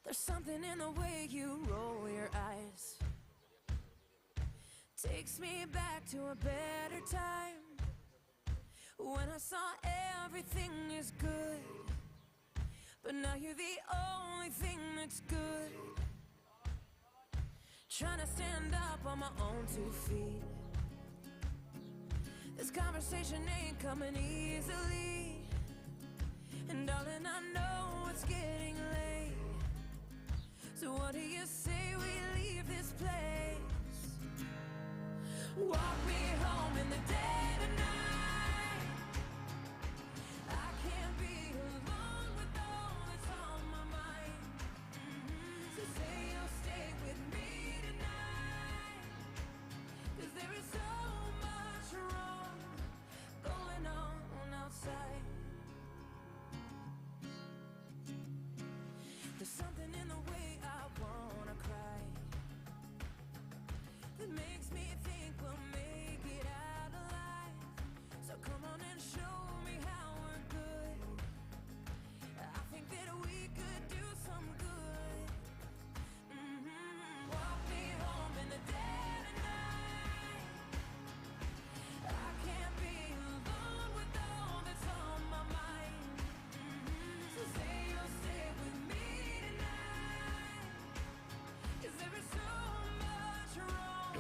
There's something in the way you roll your eyes. Takes me back to a better time, when I saw everything is good. But now you're the only thing that's good. Trying to stand up on my own 2 feet. This conversation ain't coming easily. And darling, I know it's getting late. So what do you say we leave this place? Walk me home in the dead of night. I can't be alone with all that's on my mind. So say you'll stay with me tonight. 'Cause there is so much wrong going on outside. There's something in the way I wanna cry that makes me think we'll make it out alive. So come on and show me how we're good. I think that we could do some good. Walk me home in the dead of night. I can't be alone with all that's on my mind. So say you'll stay with me tonight. 'Cause there is so much wrong.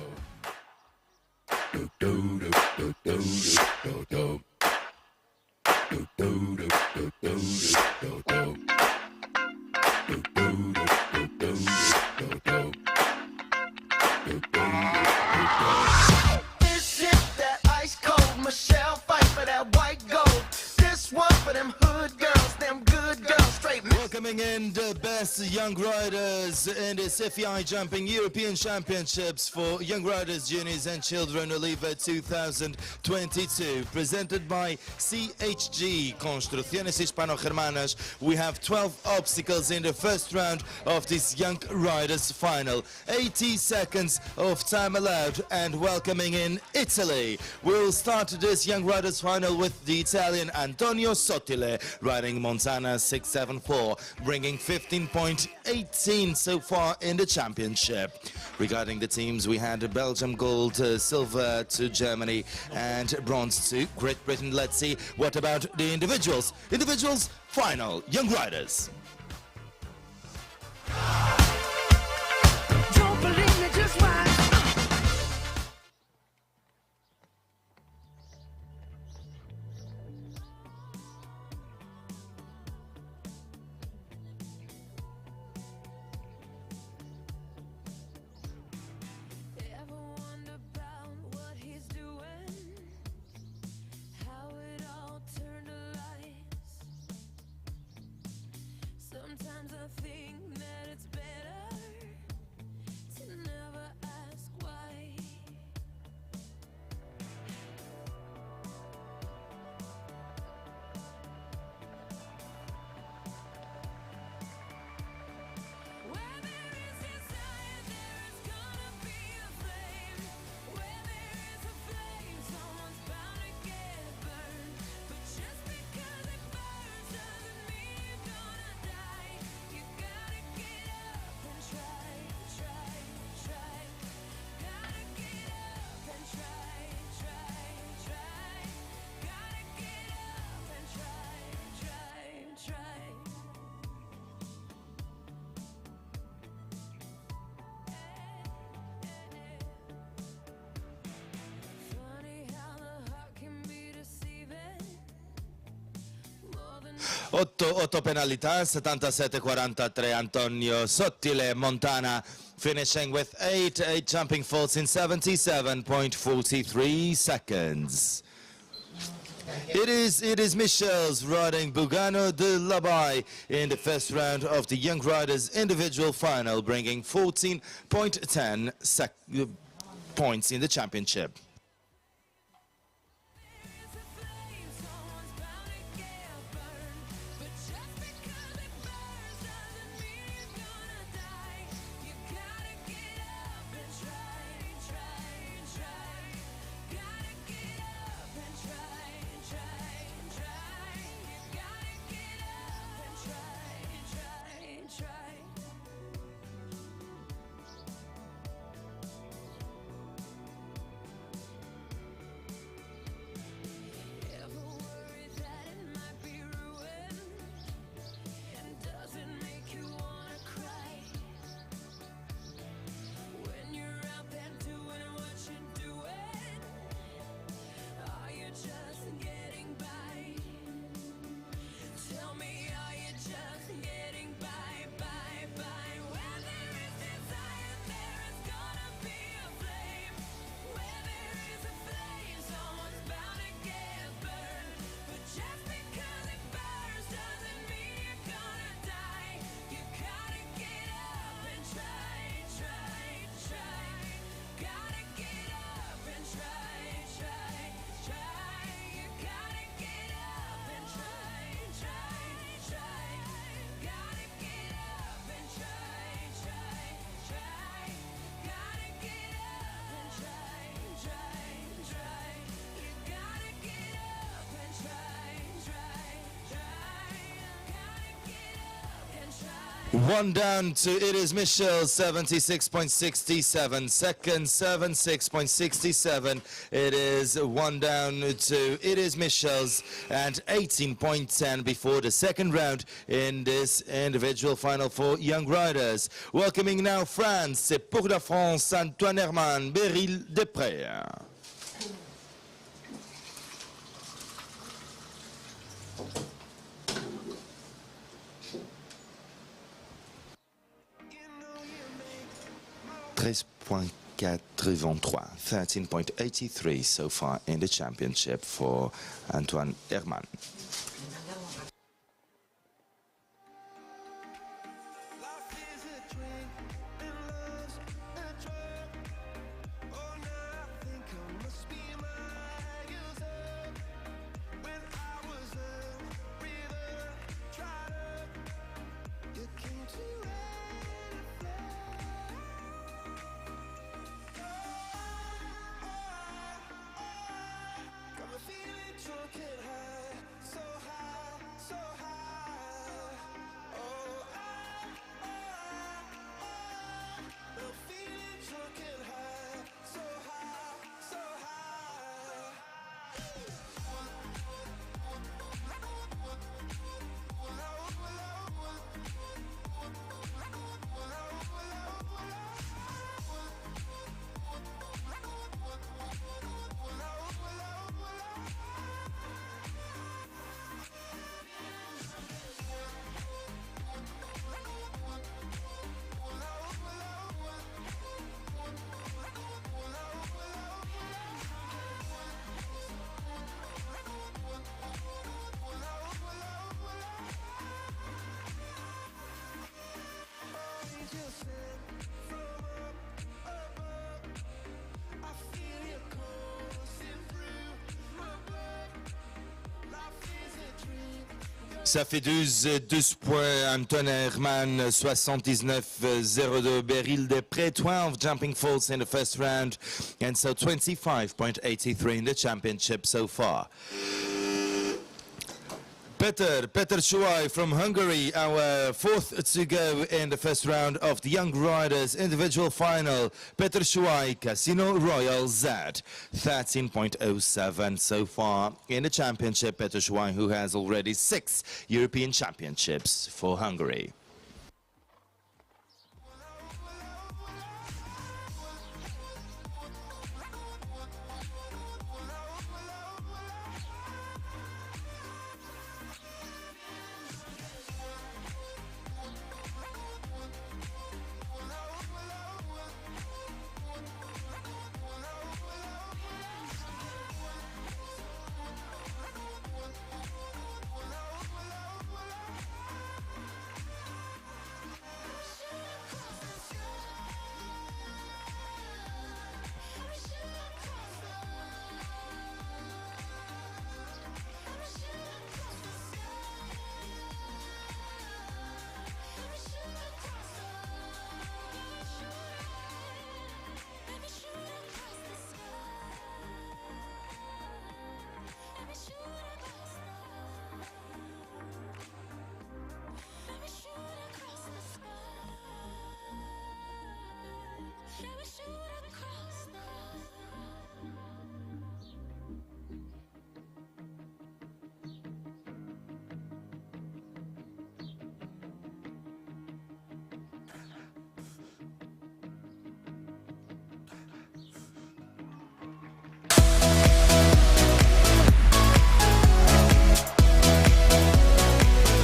This shit that ice cold. Michelle fight for that white gold. This one for them hood girls, them good girls, straight. Welcoming in the best young riders in this FEI Jumping European Championships for Young Riders, Juniors and Children Oliva 2022. Presented by CHG, Construcciones Hispano-Germanas. We have 12 obstacles in the first round of this Young Riders final. 80 seconds of time allowed, and welcoming in Italy. We'll start this Young Riders final with the Italian Antonio Sottile, riding Montana 674, bringing 15.18 so far in the championship. Regarding the teams, we had Belgium gold, silver to Germany, and bronze to Great Britain. Let's see what about the individuals. Individuals final, Young Riders. Don't believe me, just watch. Ever wonder about what he's doing? How it all turned to lies? Sometimes I think that it's better to never ask why. Where there is desire, there is gonna be a flame. Where there is a flame, someone's bound to get burned. But just because it burns doesn't mean you're gonna die. You gotta get up and try, try, try. Gotta get up and try, try, try. Gotta get up and try, try, try. Funny how the heart can be deceiving. More than 8 penalità, 77-43 Antonio Sottile, Montana, finishing with 8 jumping faults in 77.43 seconds. It is Michel's riding Bugano de Labai in the first round of the Young Riders individual final, bringing 14.10 points in the championship. There's a flame, someone's bound to get burned. But just because it burns doesn't mean you're gonna die. You gotta get up and try, try, try. Gotta get up and try, try, try. You gotta get up and try, try, try. One down to it is Michel, 76.67 seconds, 76.67. It is one down to it is Michel's and 18.10 before the second round in this individual final for young riders. Welcoming now France, c'est pour la France, Antoine Herman, Beryl Després. .83, 13.83 so far in the championship for Antoine Herman. Ça fait 12 points, Antoine Herman, 79.02, Beryl Després, 12 jumping faults in the first round, and so 25.83 in the championship so far. Peter Schuai from Hungary, our fourth to go in the first round of the Young Riders individual final. Peter Schuai, Casino Royal Z, 13.07 so far in the championship. Peter Schuai, who has already 6 European championships for Hungary.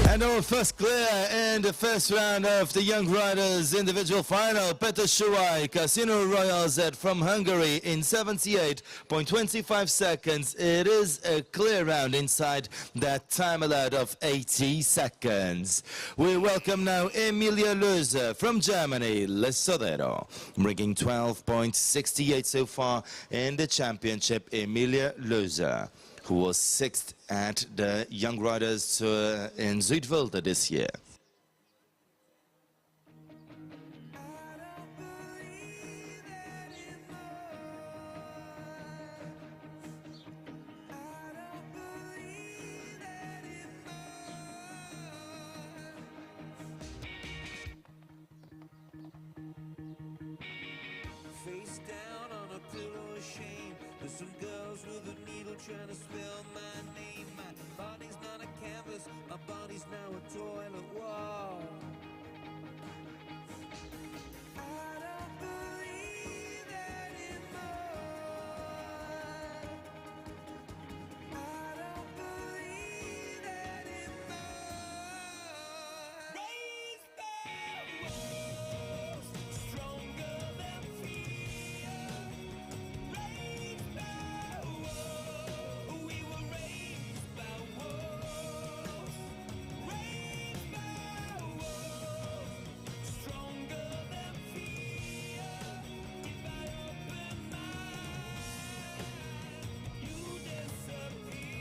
And our first clear in the first round of the Young Riders individual final, Peter Schuai, Casino Royal Z from Hungary in 78.25 seconds. It is a clear round inside that time allowed of 80 seconds. We welcome now Emilia Löse from Germany, Les Sodero, bringing 12.68 so far in the championship. Emilia Löse, who was 6th at the Young Riders Tour in Zuidwolde this year. There's some girls with a needle trying to spell my name. My body's not a canvas, my body's now a toilet wall. I don't believe anymore. I don't believe anymore. Raised by wolves, stronger than fear. Raised by wolves, we were raised by wolves. Raised by wolves, stronger than fear. If I open my eyes, you disappear.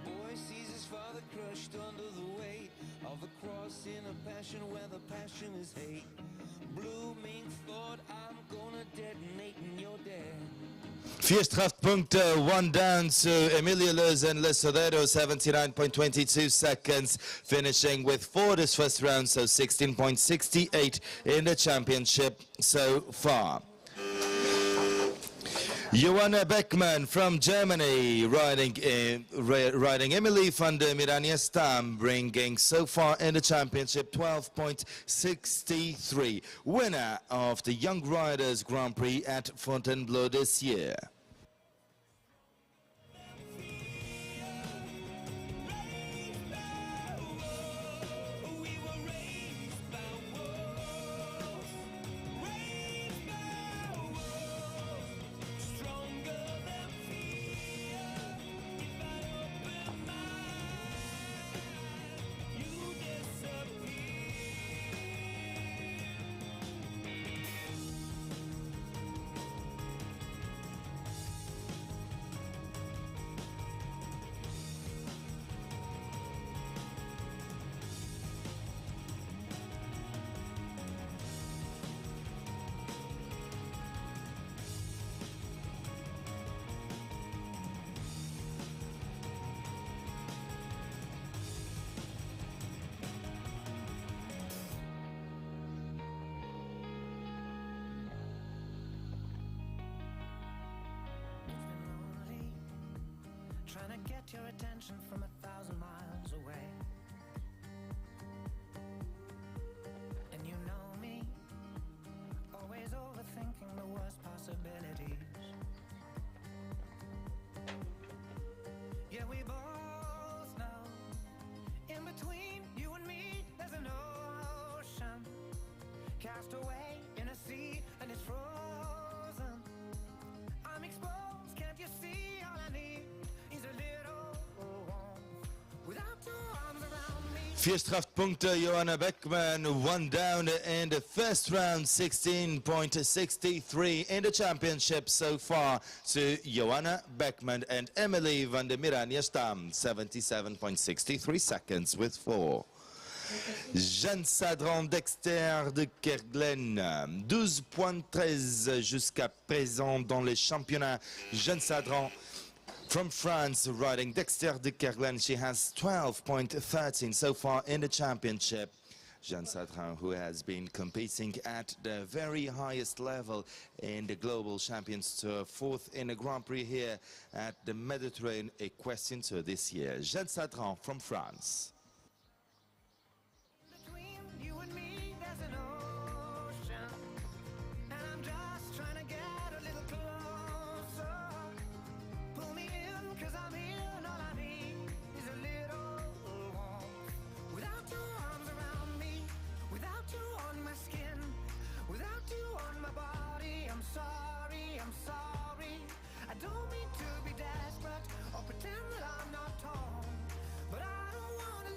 Boy sees his father crushed under the weight of the cross in a passion where the passion is hate. Blooming thought, I'm gonna detonate and you're dead. 4 Strafpunkte, 1 down to Emilio Luz and Lesodero, 79.22 seconds, finishing with 4 this first round, so 16.68 in the championship so far. Joanna Beckmann from Germany riding Emily van der Miranje-Stam, bringing so far in the championship 12.63. Winner of the Young Riders Grand Prix at Fontainebleau this year. Trying to get your attention from 1,000 miles away. And you know me, always overthinking the worst possibilities. Yeah, we both know, in between you and me, there's an ocean. Cast away in a sea and it's frozen. I'm exposed, can't you see? All I need is a little warmth. Without your arms around me. 4 Strafpunkte, Joanna Beckmann, 1 down in the first round, 16.63 in the championship so far to Joanna Beckmann and Emily van der Miranje-Stam, 77.63 seconds with 4. Jeanne Sadran Dexter de Kerglen, 12.13 jusqu'à présent dans les championnats. Jeanne Sadran from France riding Dexter de Kerglen. She has 12.13 so far in the championship. Jeanne Sadran, who has been competing at the very highest level in the Global Champions Tour, 4th in the Grand Prix here at the Mediterranean Equestrian Tour this year. Jeanne Sadran from France. Between you and me, there's an ocean. And I'm just trying to get a little closer. Pull me in, 'cause I'm here, and all I need is a little warmth. Without your arms around me, without you on my skin, without you on my body, I'm sorry, I'm sorry. I don't mean to be desperate or pretend that I'm not torn, but I don't wanna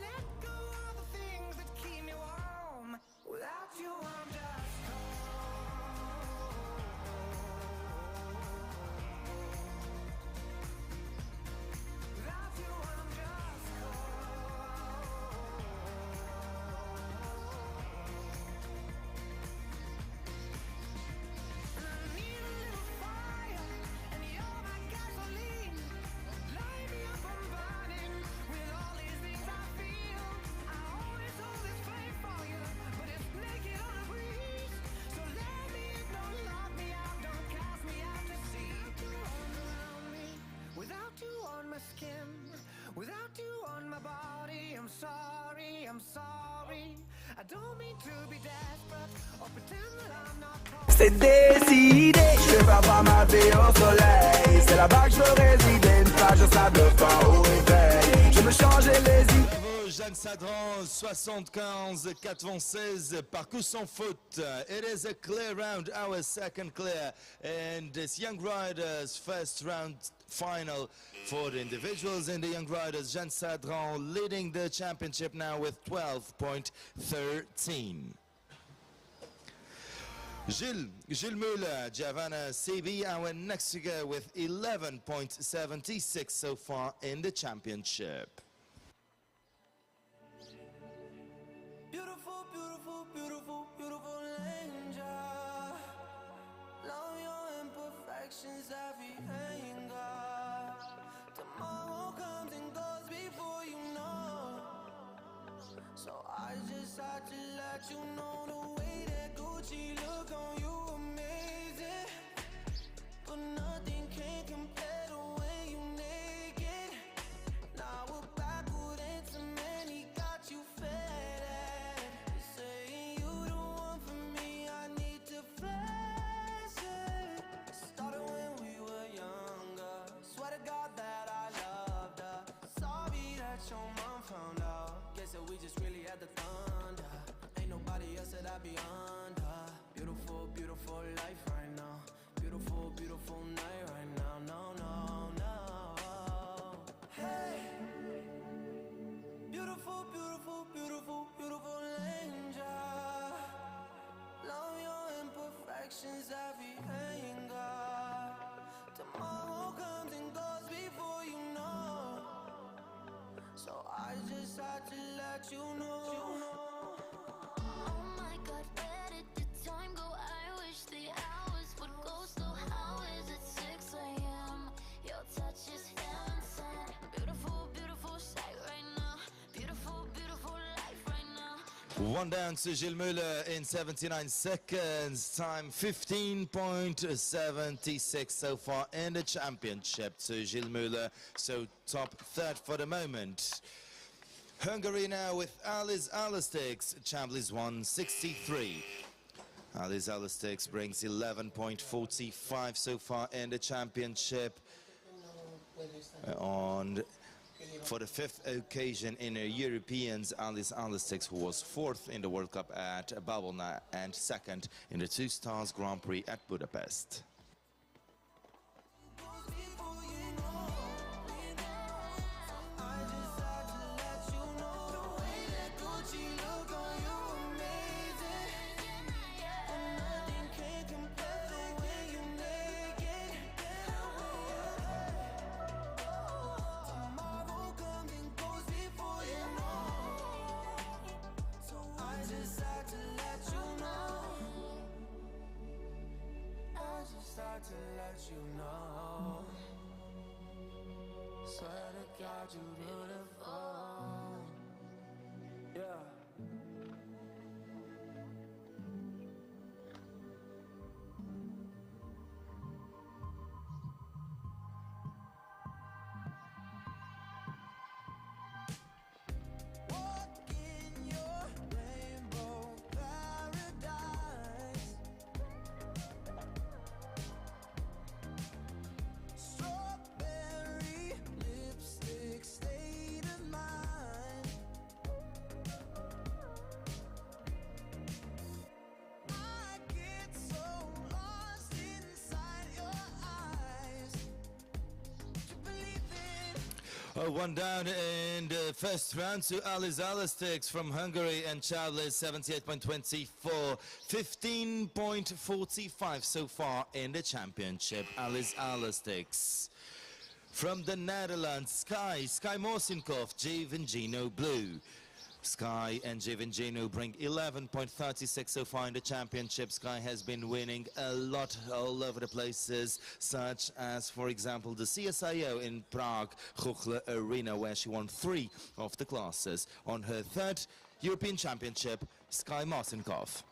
my body. I'm sorry, I'm sorry. I don't mean to be desperate or pretend that I'm not caught. C'est décidé, je vais pas ma vie au soleil. C'est là-bas que je veux résider, une plage de sable fin au réveil. Je me changeais les idées. Bravo Jeanne Sadran, 75-96, parcours sans faute. It is a clear round, our second clear, and this Young Riders first round final for the individuals in the Young Riders. Jeanne Sadran leading the championship now with 12.13. Gilles Muller, Giovanna CB, our next to go with 11.76 so far in the championship. Beautiful, beautiful, beautiful, beautiful angel. Love your imperfections, every anger. Tomorrow comes and goes before you know. So I just had to let you know the way that Gucci look on you amazing. But nothing can compare the way you naked. Now we're backward into many, got you fed. Saying you the one for me, I need to flex it. Started when we were younger. Swear to God that I loved her. Sorry that your mom found out. Guess that we just really had the thunder. Ain't nobody else that I be under. Beautiful, beautiful life right now. Beautiful, beautiful night right now. No, no, no. Hey. Beautiful, beautiful, beautiful, beautiful angel. Love your imperfections, every anger. Tomorrow comes and goes before you know. So I just had to let you know. Oh my God, where did the time go? I wish the hours would go slow. How is it 6 a.m.? Your touch is heaven sent. Beautiful, beautiful sight right now. Beautiful, beautiful life right now. One down to Gilles Muller in 79 seconds. Time 15.76 so far in the championship to Gilles Muller. So top third for the moment. Hungary now with Alice Alastix. Chambliss 163. Alice Alastix brings 11.45 so far in the championship. For the fifth occasion in a Europeans, Alice Alastix, who was fourth in the World Cup at Babelna and second in the Two Stars Grand Prix at Budapest. To let you know, swear to God you beautiful, yeah. Walk in your rainbow paradise. Strawberry lipstick state of mind. I get so lost inside your eyes. To believe it. One down in the first round to Alice Alastix from Hungary and Chambliss 78.24, 15.45 so far in the championship. Alice Alastix. From the Netherlands, Sky Morsinkov, Gino Blue. Sky and Gino bring 11.36 so far in the championship. Sky has been winning a lot all over the places, such as, for example, the CSIO in Prague, Chuchle Arena, where she won 3 of the classes. On her third European Championship, Sky Morsinkov.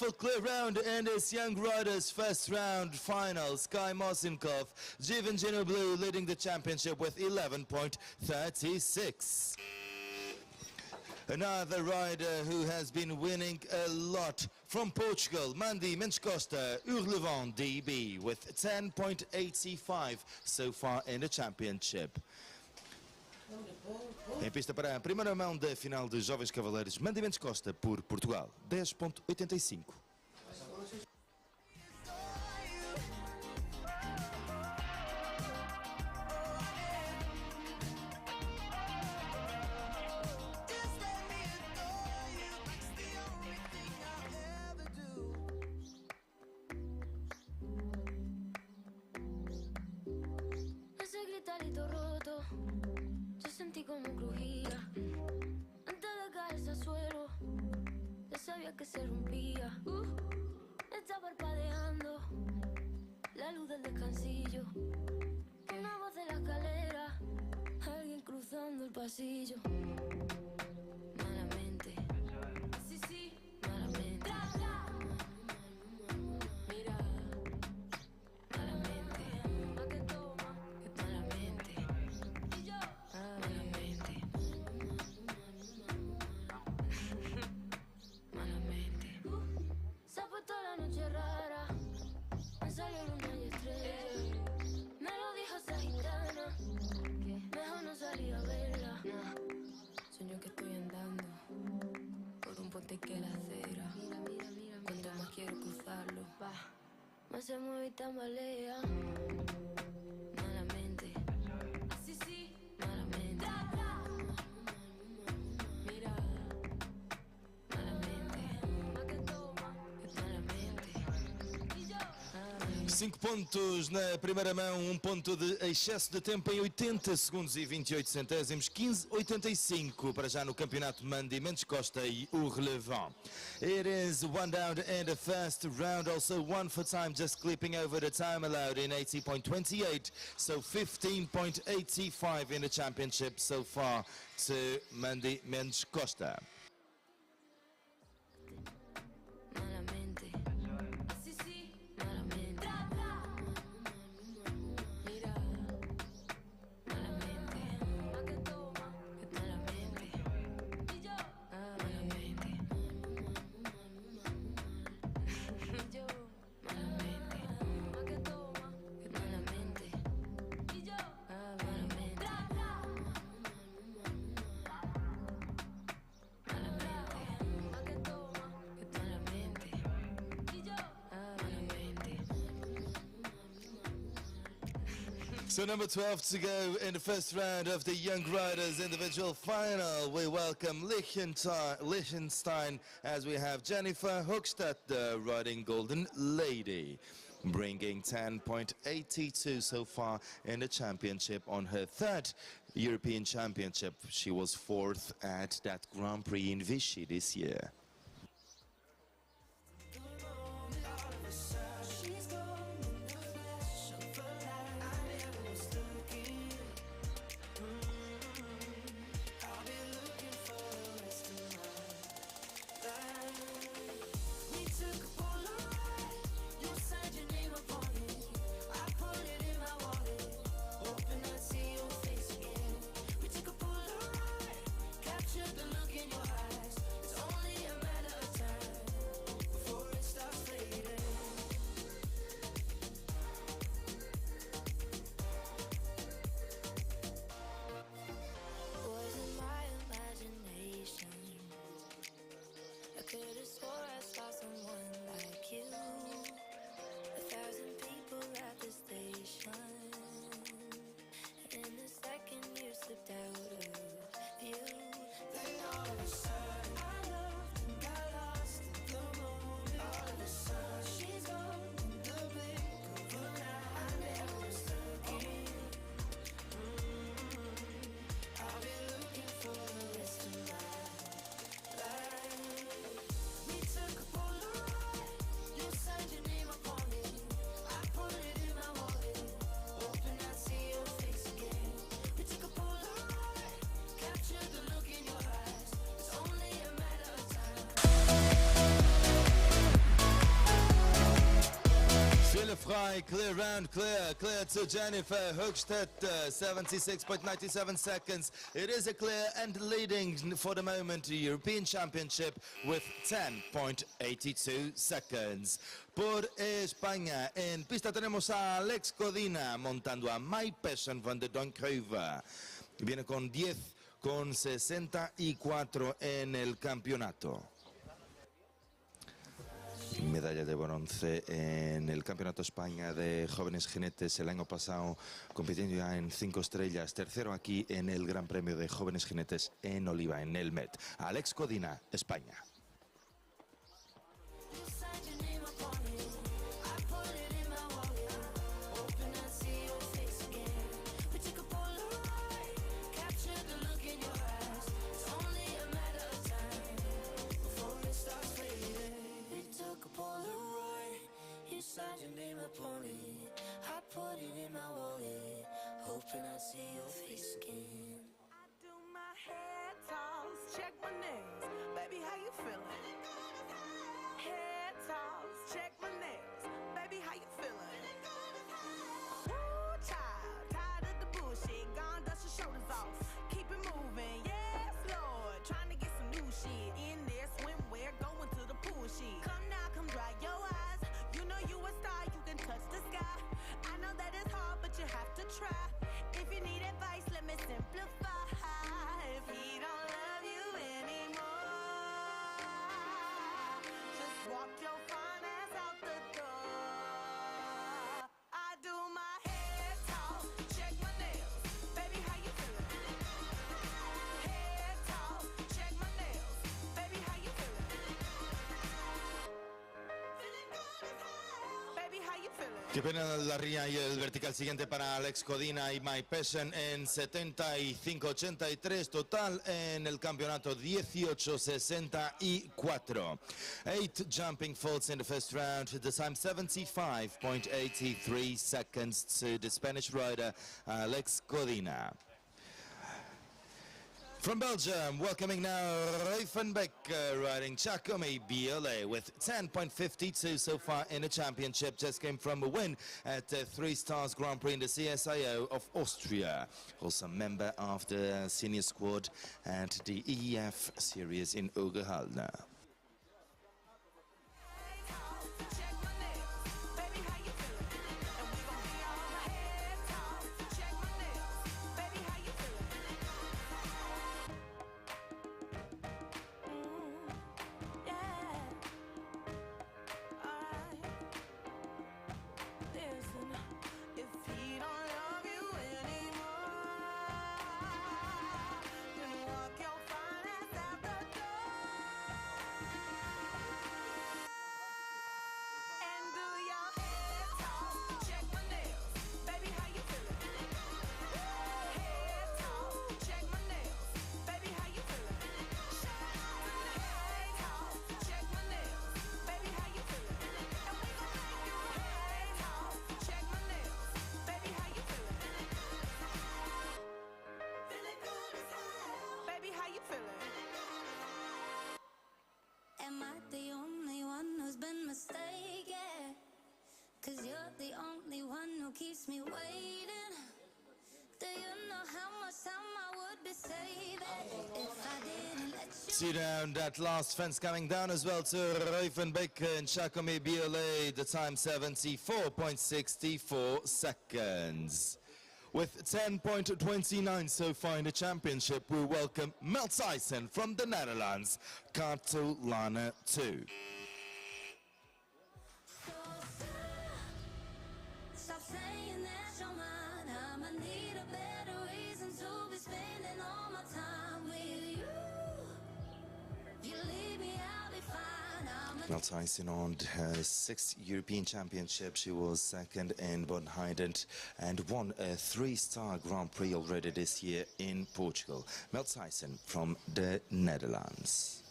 difficult clear round in this Young Riders first round final. Sky Mosinkov, Givenchy Blue leading the championship with 11.36. Another rider who has been winning a lot from Portugal, Mandy Mendes-Costa, Oliva DB with 10.85 so far in the championship. Em pista para a primeira mão da final de Jovens Cavaleiros, Mandy Mendes-Costa por Portugal, 10.85. Ese gritarito roto, yo sentí como crujía. Antes de caerse al suelo, ya sabía que se rompía. Está parpadeando la luz del descansillo. Una voz de la escalera, alguien cruzando el pasillo. Malamente, sí, sí, malamente. Mira, malamente, más que toma, que malamente. Y yo, malamente. Malamente. Se ha puesto la noche rara, me salió luna y estrella. Me lo dijo esa gitana, que mejor no salir a verla. Nah, sueño que estoy andando por un puente que la acera. Mira, mira, mira, cuanto más quiero cruzarlo, va, más se mueve y tambalea. Malamente, así sí, malamente. Mira, malamente, más que toma, que malamente. Y yo, 5 pontos na primeira mão, 1 ponto de excesso de tempo em 80 segundos e 28 centésimos, 15.85 para já no campeonato Mandy Mendes-Costa e Oliva. It is one down in the first round, also one for time, just clipping over the time allowed in 80.28, so 15.85 in the championship so far to Mandy Mendes-Costa. malamente, así sí, malamente. Mira, malamente, más que toma, que malamente. Y yo, malamente. Y yo, malamente, más que toma, que malamente. Y yo, malamente. So number 12 to go in the first round of the Young Riders individual final. We welcome Liechtenstein as we have Jennifer Hochstetter riding Golden Lady, bringing 10.82 so far in the championship on her third European Championship. She was fourth at that Grand Prix in Vichy this year. She's gone in the flash of a light. I never was looking. I'll be looking for the rest of my life. We took a Polaroid. You signed your name upon it. I put it in my wallet, hoping I'd see your face again. We took a Polaroid, captured the look in your eyes. It's only a by clear round, clear to Jennifer Hochstedt, 76.97 seconds. It is a clear and leading for the moment European Championship with 10.82 seconds. Por España, en pista tenemos a Alex Codina montando a My Passion van de Vancouver. Viene con 10,64 en el campeonato. Medalla de bronce en el Campeonato España de Jóvenes Jinetes el año pasado, compitiendo ya en 5 estrellas. Tercero aquí en el Gran Premio de Jóvenes Jinetes en Oliva, en el Met. Alex Codina, España. Sign your name upon it. I put it in my wallet, hoping I see your face again. I do my head toss, check my nails. Baby, how you feeling? Head toss, check my nails. Baby, how you feeling? Woo, child, tired of the bullshit. Gone, dust your shoulders off. Keep it moving, yes, Lord. Trying to get some new shit in there. Swimwear, going to the pool shit. Come now, come dry your eyes. You know you a star, you can touch the sky. I know that it's hard, but you have to try. If you need advice, let me simplify. If he don't love you anymore, just walk your fine ass out the door. I do my head talk, check my nails. Baby, how you feeling? Head talk, check my nails. Baby, how you feeling? Feeling good as hell. Baby, how you feeling? Qué pena la ría y el vertical siguiente para Alex Codina y My Passion en 75.83, total en el campeonato 18.64. 8 jumping faults in the first round, the time 75.83 seconds to the Spanish rider Alex Codina. From Belgium, welcoming now Reifenbeck riding Giacomo BLA with 10.52 so far in the championship. Just came from a win at the 3 Stars Grand Prix in the CSIO of Austria. Also member of the senior squad at the EEF series in Oberhallner. Check my nails, baby, how you feeling? And we gon' be all head talk. Check my nails, baby, how you feeling? Yeah. Alright. Listen, if he don't love you anymore, then walk your fine ass out the door. And do your head talk, check my nails. Baby, how you feeling? Head talk, check my nails. Baby, how you feeling? Head talk, check my nails. Baby, how you feeling? And we gon' make you head talk, check my nails. Baby, how you feeling? Feeling good as hell. Baby, how you feeling? Am I the only one who's been mistaken? 'Cause you're the only one who keeps me waiting. Do you know how much time I would be saving if I didn't let you? See down that last fence coming down as well to Reifenbeck and Giacomo BLA, the time 74.64 seconds. With 10.29 so far in the championship, we welcome Mel Tyson from the Netherlands, Cartolana 2. Stop saying that you're mine. I'ma need a better reason to be spending all my time with you. You leave me, I'll be fine. Mel Tyson on her 6th European Championship. She was second in Von Heident and won a 3-star Grand Prix already this year in Portugal. Mel Tyson from the Netherlands.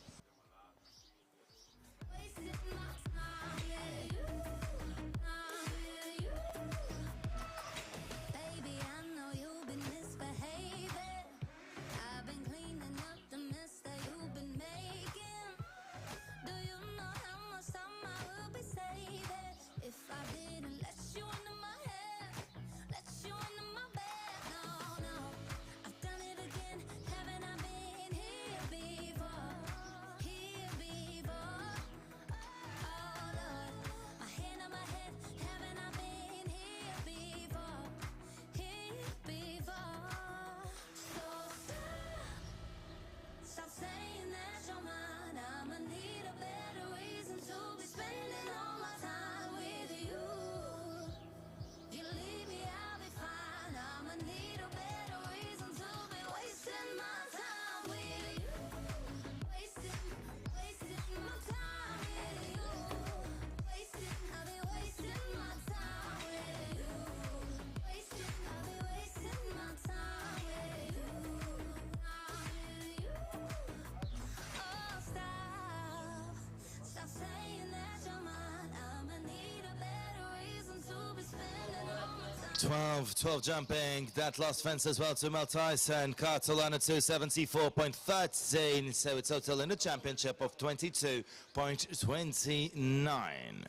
wasting my time with you. Baby, I know you've been misbehaving. I've been cleaning up the mess that you've been making. Do you know how much time I will be saving if I didn't let you 12 jumping. That last fence as well to Mel Tyson. Cartolana 274.13. So a total in the championship of 22.29.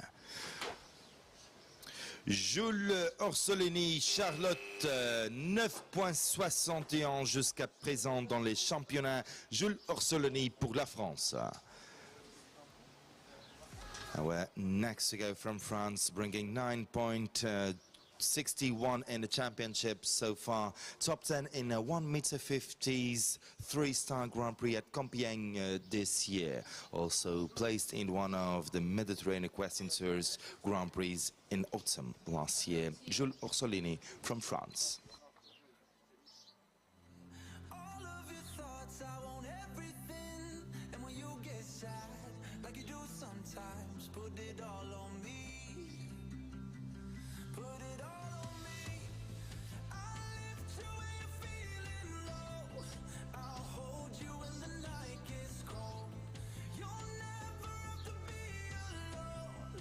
Jules Orsolini, Charlotte, 9.61 jusqu'à présent dans les championnats. Jules Orsolini pour la France. We're next to go from France, bringing 9.61 in the championship so far. Top 10 in a 1m50s 3-star Grand Prix at Compiègne this year. Also placed in one of the Mediterranean Equestrian Tours Grand Prix in autumn last year. Jules Orsolini from France. All of your thoughts, I want everything. And when you get sad, like you do sometimes, put it all on me. Put it all on me. I'll lift you when you're feeling low. I'll hold you when the night gets cold. You'll never have to be alone.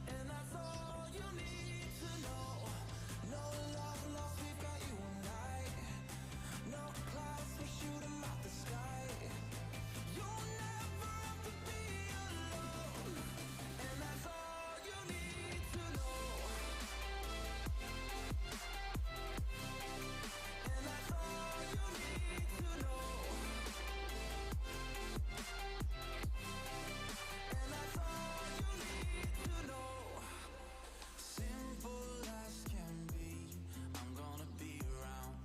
And that's all you need to know. No love lost, we've got you and I. No clouds, we shoot 'em out the sky. You'll never have to be alone. And that's all you need to know. And that's all you need to know. And that's all you need to know. Simple as can be, I'm gonna be around.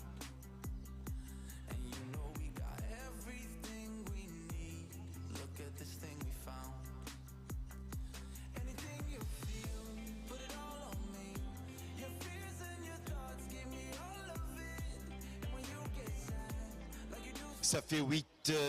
And you know we got everything we need. Look at this thing we found. Anything you feel, put it all on me. Your fears and your thoughts, give me all of it. And when you get sad, like you do Ça fait 8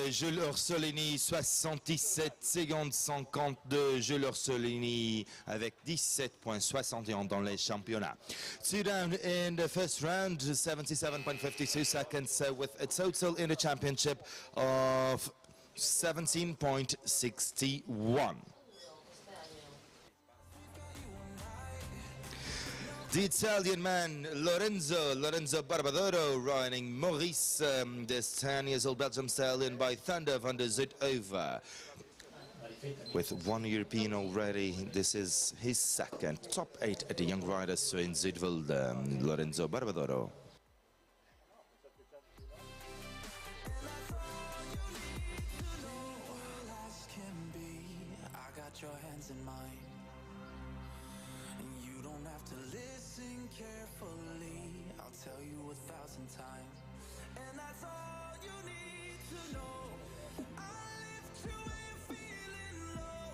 Jules Orsolini, 77 secondes 52 Jules Orsolini avec 17.61 dans les championnats. 2 down in the first round, 77.52 seconds, so with a total in the championship of 17.61. The Italian man Lorenzo Barbadoro riding Maurice, this 10 years old Belgium stallion by Thunder van der Zuid over. With one European already, this is his second top 8 at the Young Riders in Zuidwilde, Lorenzo Barbadoro. last can be. I got your hands in mine. And you don't have to listen carefully. I'll tell you 1,000 times. And that's all you need to know. I'll lift you when you're feeling low.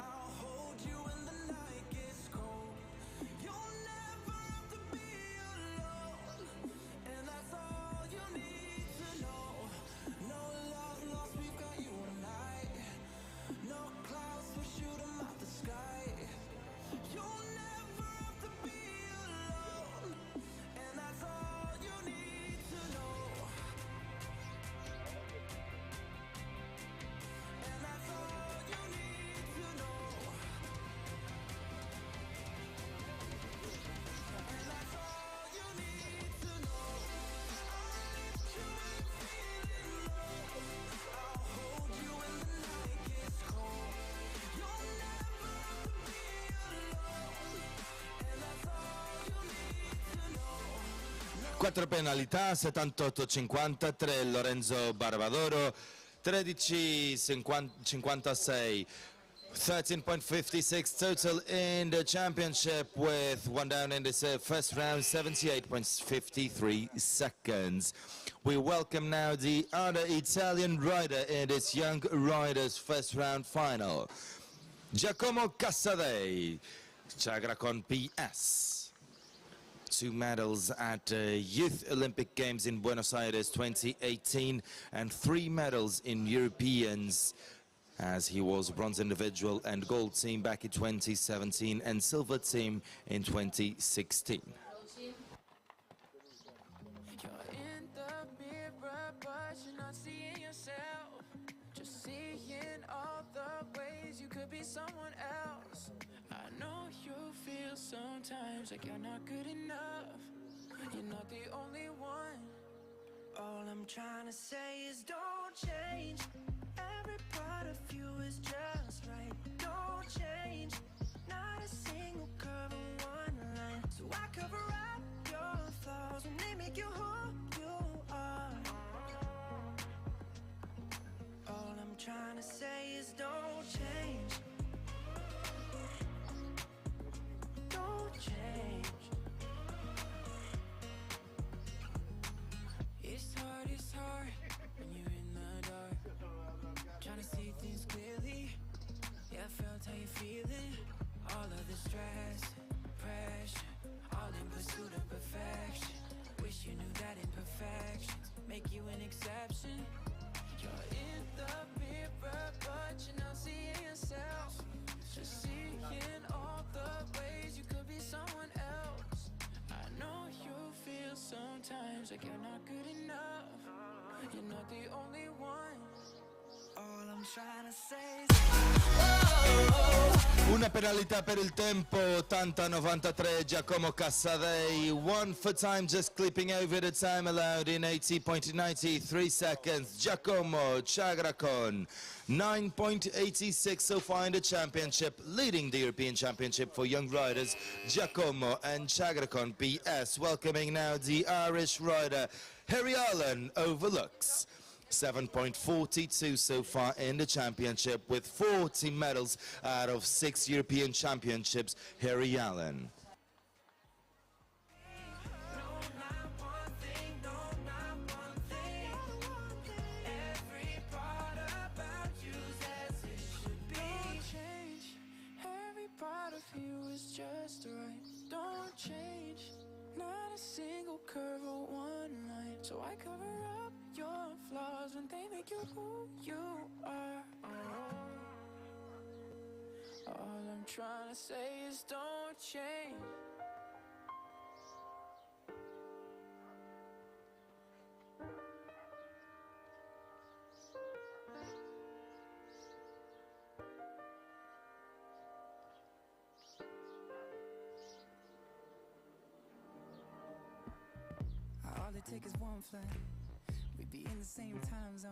I'll hold you when the night gets cold. You'll never have to be alone. And that's all you need to know. No love lost, we've got you and I. No clouds, we shoot 'em out the sky. You'll never have to be alone. And that's all you need to know. And that's all you need to know. And that's all you need to know. I'll lift you when you're feeling low. I'll hold you when the night gets cold. You'll never have to be alone. And that's all you need to know. 4 penalità, 78-53 Lorenzo Barbadoro, 13-56, 13.56 total in the championship with one down in this first round, 78.53 seconds. We welcome now the other Italian rider in this Young Riders first round final. Giacomo Cassadei, Chagra con PS. 2 medals at Youth Olympic Games in Buenos Aires 2018 and 3 medals in Europeans, as he was bronze individual and gold team back in 2017 and silver team in 2016. You're in the mirror, but you're not seeing yourself. Just seeing all the ways you could be someone else. I know you feel sometimes like you're not good enough. You're not the only one. All I'm trying to say is don't change. Every part of you is just right. Don't change. Not a single curve or one line. So I cover up your flaws when they make you who you are. All I'm trying to say is don't change. Don't change. It's hard when you're in the dark. Trying to see things clearly. Yeah, I felt how you feeling. All of the stress, pressure, all in pursuit of perfection. Wish you knew that imperfections make you an exception. You're in the mirror, but you're not seeing yourself. Just seeing all the ways you could be someone else. I know you feel sometimes like you're not good enough. You're not the only one. All I'm trying to say is Una penalità per il tempo, 80-93, Giacomo Cassadei. One for time, just clipping over the time allowed in 80.93 seconds. Giacomo Chagracon, 9.86 so far in the championship, leading the European Championship for young riders. Giacomo and Chagracon PS. Welcoming now the Irish rider Harry Allen overlooks. 7.42 so far in the championship with 40 medals out of 6 European Championships. Harry Allen. every part about you says it should be. Don't change. Every part of you is just right. Don't change. Not a single curve or one line. So I cover up your flaws when they make you who you are. All I'm trying to say is don't change. All it takes is one flight. We'd be in the same time zone.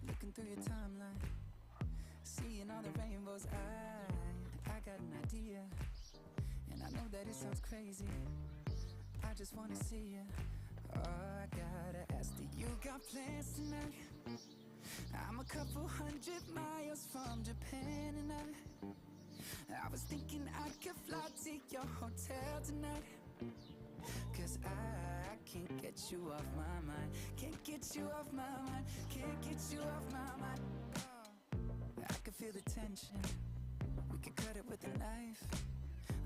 Looking through your timeline, seeing all the rainbows. I got an idea, and I know that it sounds crazy. I just wanna see you. Oh, I gotta ask, do you got plans tonight? I'm a couple 100 miles from Japan, and I was thinking I could fly to your hotel tonight. Cause I can't get you off my mind. Can't get you off my mind. Can't get you off my mind. I can feel the tension. We could cut it with a knife.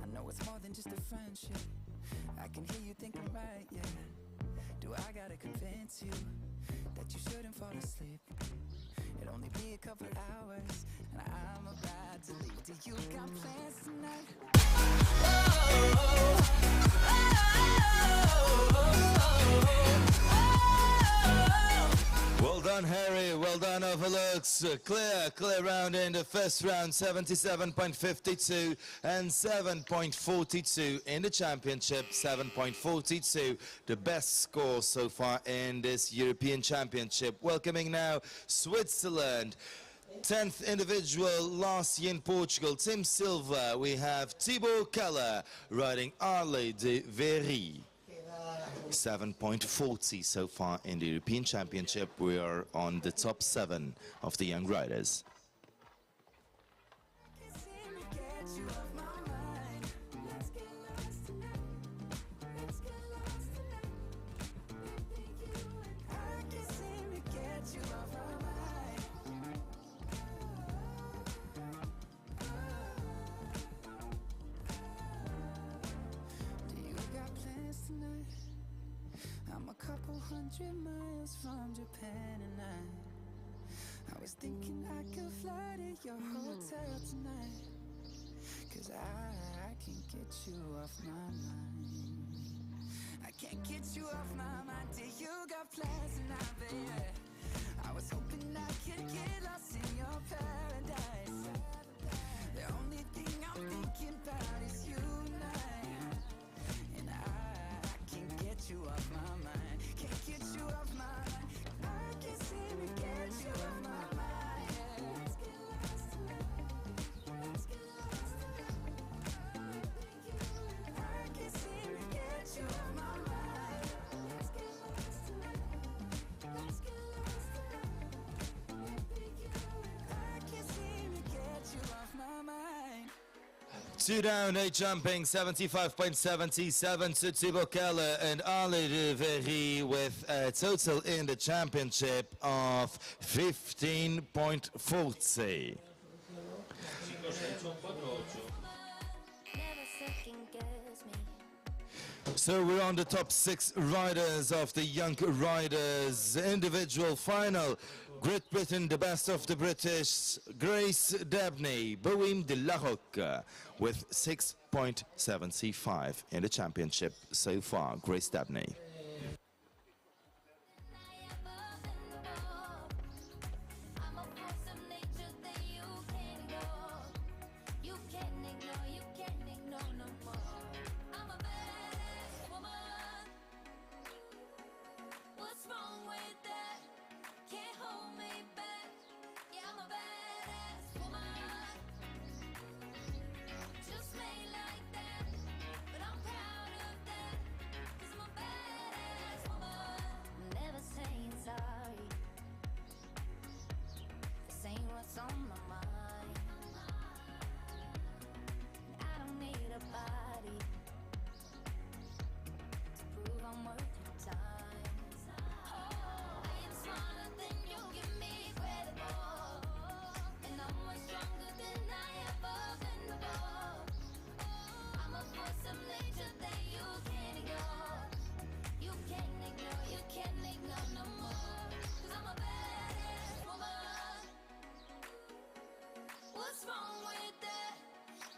I know it's more than just a friendship. I can hear you think I'm right, yeah. Do I gotta convince you that you shouldn't fall asleep? It'll only be a couple hours, and I'm about to leave. Do you got plans tonight? Well done, Harry. Well done, overlooks. Clear round in the first round, 77.52 and 7.42 in the championship, 7.42. The best score so far in this European Championship. Welcoming now Switzerland. 10th individual last year in Portugal, Tim Silva. We have Thibaut Keller riding Harley de Very. 7.40 so far in the European Championship. We are on the top 7 of the young riders. I'm a couple 100 miles from Japan, and I was thinking I could fly to your hotel tonight. Cause I can't get you off my mind. I can't get you off my mind. Do you got plans tonight, baby? I was hoping I could get lost in your paradise. The only thing I'm thinking about is you and I. And I can't Two down, 8 jumping, 75.77 to Thibaut Keller and Oliva with a total in the championship of 15.40. Never second guess me. So we're on the top 6 riders of the Young Riders individual final. Great Britain, the best of the British, Grace Dabney, Bohème de la Roque with 6.75 in the championship so far. Grace Dabney. I'm a force of nature that you can't ignore. You can't ignore no more. I'm a badass woman. What's wrong with that? Can't hold me back. Yeah, I'm a badass woman. Just made like that. But I'm proud of that. 'Cause I'm a badass woman. Never saying sorry. This ain't what's on my mind. I don't need a body to prove I'm worth your time. I am smarter than you give me credit for, and I'm more stronger than I ever been before. I'm a force of nature that you can't ignore. You can't ignore no more. 'Cause I'm a badass woman. What's wrong with that?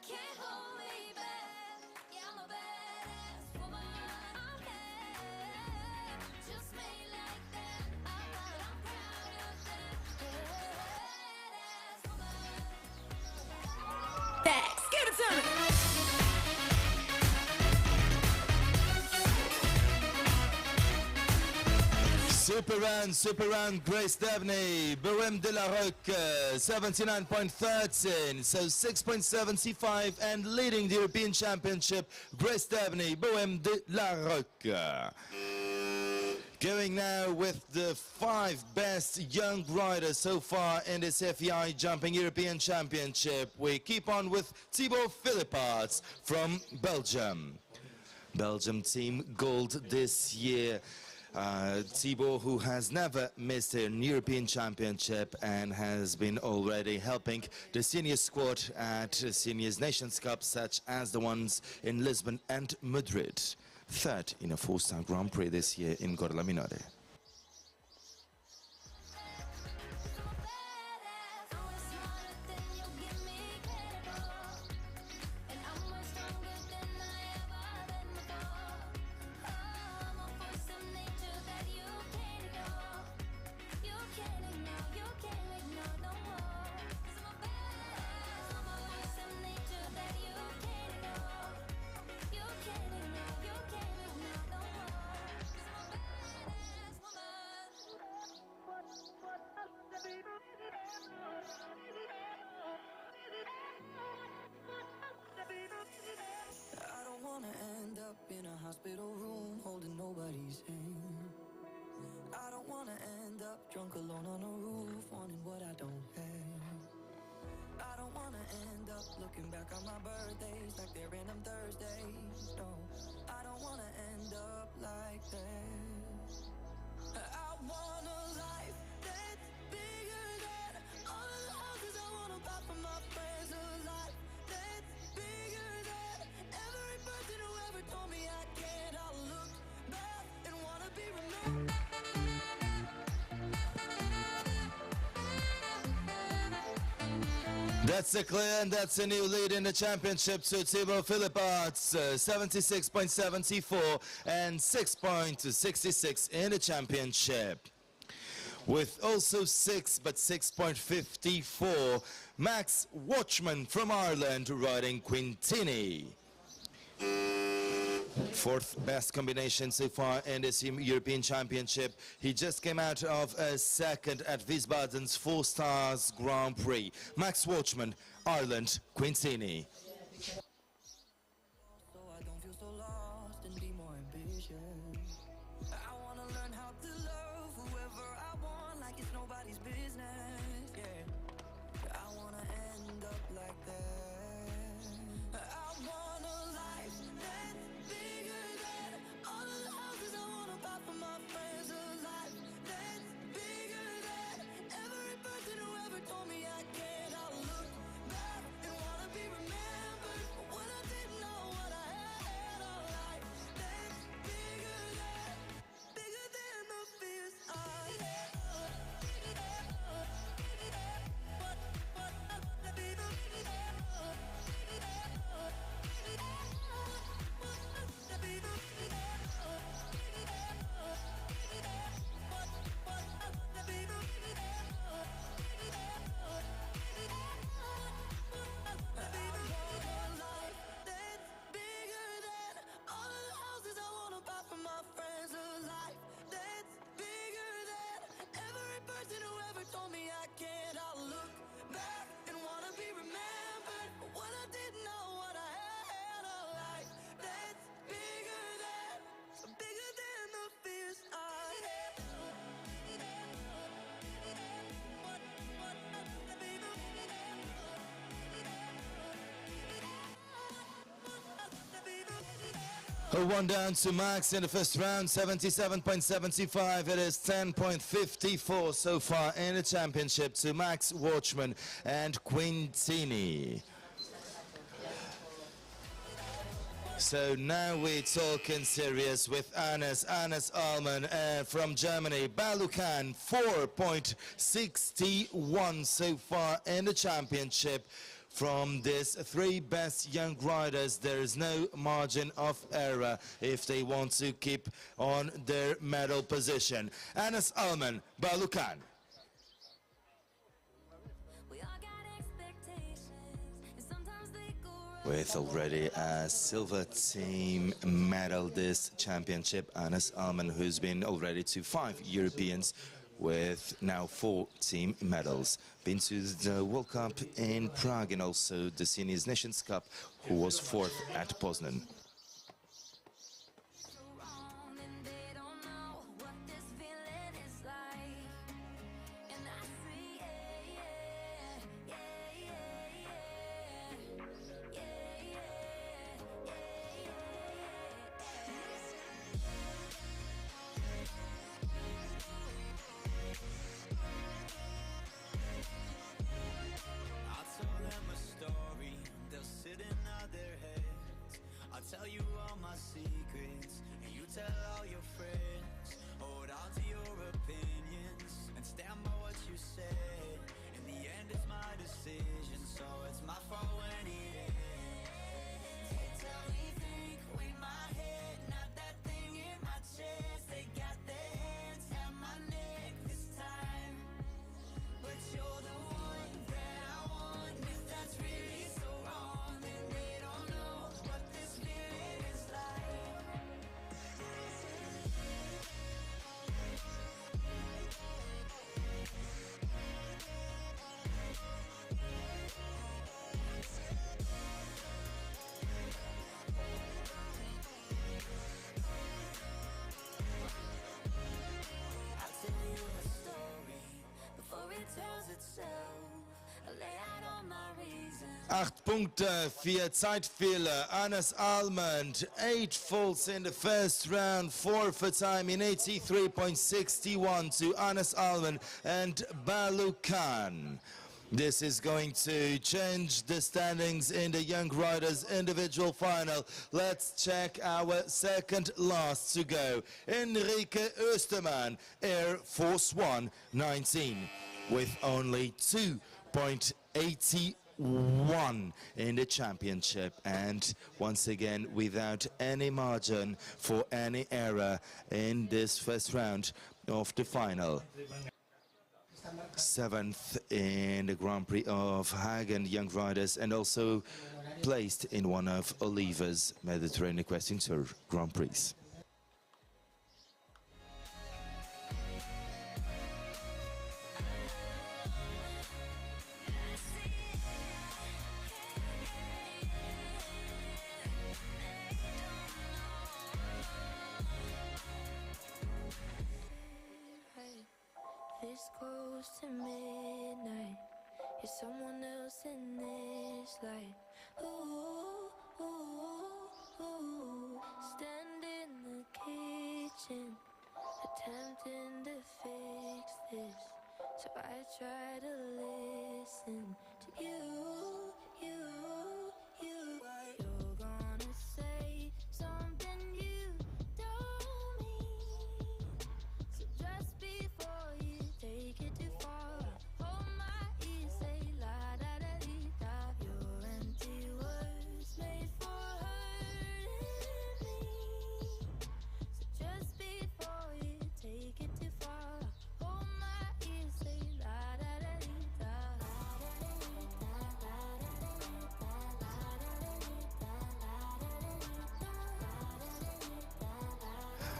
Can't hold me back. Yeah, I'm a badass woman. Yeah, just made like that. But I'm proud of that. Badass woman. Facts. Give it to me. Super round, Grace Dabney, Bohème de la Roque, 79.13, so 6.75, and leading the European Championship, Grace Dabney, Bohème de la Roque. Going now with the 5 best young riders so far in this FEI Jumping European Championship. We keep on with Thibaut Philipparts from Belgium. Belgium team gold this year. Thibaut, who has never missed an European Championship and has been already helping the senior squad at Seniors Nations Cup, such as the ones in Lisbon and Madrid. Third in a 4-star Grand Prix this year in Gorlaminore. I don't wanna end up in a hospital room holding nobody's hand. I don't wanna end up drunk alone on a roof wanting what I don't have. I don't wanna end up looking back on my birthdays like they're random Thursdays. No, I don't wanna end up like that. I want a life that's bigger than all of the houses I wanna buy for my friends. A life that's bigger than every person who ever told me I can't. I'll look back and wanna be remembered. That's a clear, and that's a new lead in the championship to Thibaut Philipparts, 76.74 and 6.66 in the championship. With also 6.54, Max Watchman from Ireland riding Quintini. 4th best combination so far in this European Championship. He just came out of a 2nd at Wiesbaden's 4 Stars Grand Prix. Max Watchman, Ireland, Quintini. So I don't feel so lost and be more ambitious. I wanna learn how to love whoever I want like it's nobody's business. Yeah, I wanna end up like that. I One down to Max in the first round, 77.75. It is 10.54 so far in the championship to Max Watchman and Quintini. So now we're talking serious with Anas Alman from Germany. Balukan 4.61 so far in the championship. From these three best young riders, there is no margin of error if they want to keep on their medal position. Anas Alman, Balukan. We all got expectations, and sometimes they go wrong. With already a silver team medal this championship, Anas Alman, who's been already to 5 Europeans with now 4 team medals. Been to the World Cup in Prague and also the Seniors Nations Cup, who was 4th at Poznan. So wrong, and they don't know what this feeling is like. And I see, yeah, yeah, yeah, yeah, yeah, I'll tell them a story, they'll sit and nod their heads. I'll tell you all my secrets, and you tell all your friends. Hold on to your opinions, and stand by what you said. In the end it's my decision, so it's my fault when it ends. They tell me think, wait my head, not that thing in my chest. They got their hands at my neck this time, but you're the one that I want. If that's really so wrong, then they don't know what this feeling is like. I'll tell you a story before it tells itself. I lay out all my reasons. 8 Punkte, 4 Zeitfehler. Anas Alman, 8 faults in the first round, 4 for time in 83.61 to Anas Alman and Balukan. This is going to change the standings in the Young Riders individual final. Let's check our second last to go. Enrique Österman, Air Force One 19, with only 2.81 in the championship, and once again without any margin for any error in this first round of the final. 7th in the Grand Prix of Hagen Young Riders, and also placed in one of Oliva's Mediterranean Equestrian Tour Grand Prix. This close to midnight, you're someone else in this life. Ooh, ooh, ooh. Stand in the kitchen, attempting to fix this. So I try to listen to you. You're gonna say something you don't mean. So just before you take it too far, hold my ear, say la da da dee da. Your empty words made for hurting me. So just before you take it too far, hold my ear, say la da da dee da.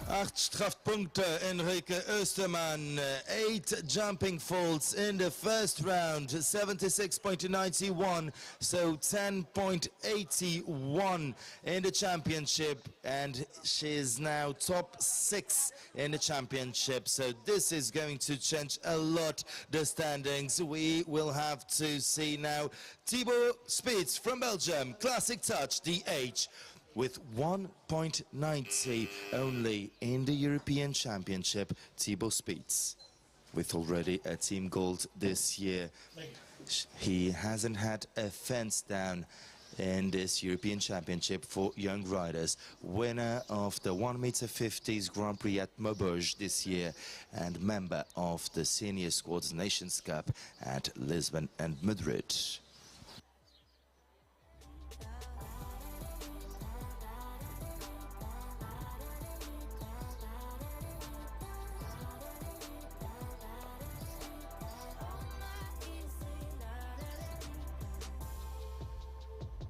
8 Strafpunkte, Enrique Österman, 8 jumping faults in the first round, 76.91, so 10.81 in the championship, and she is now top 6 in the championship. So this is going to change a lot the standings. We will have to see now Thibaut Spitz from Belgium, Classic Touch, the H. with 1.90 only in the European Championship, Thibaut Speets. With already a team gold this year, he hasn't had a fence down in this European Championship for young riders. Winner of the 1m50s Grand Prix at Maubeuge this year and member of the Senior Squads Nations Cup at Lisbon and Madrid.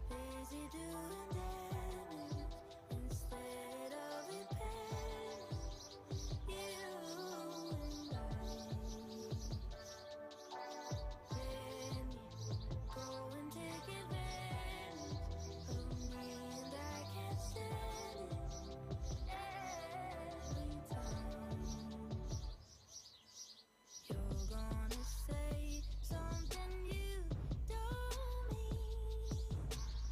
Busy doing damage instead of repairing. You and I. Then you go and take advantage of me, and I can't stand it every time. You're gonna say something you don't mean.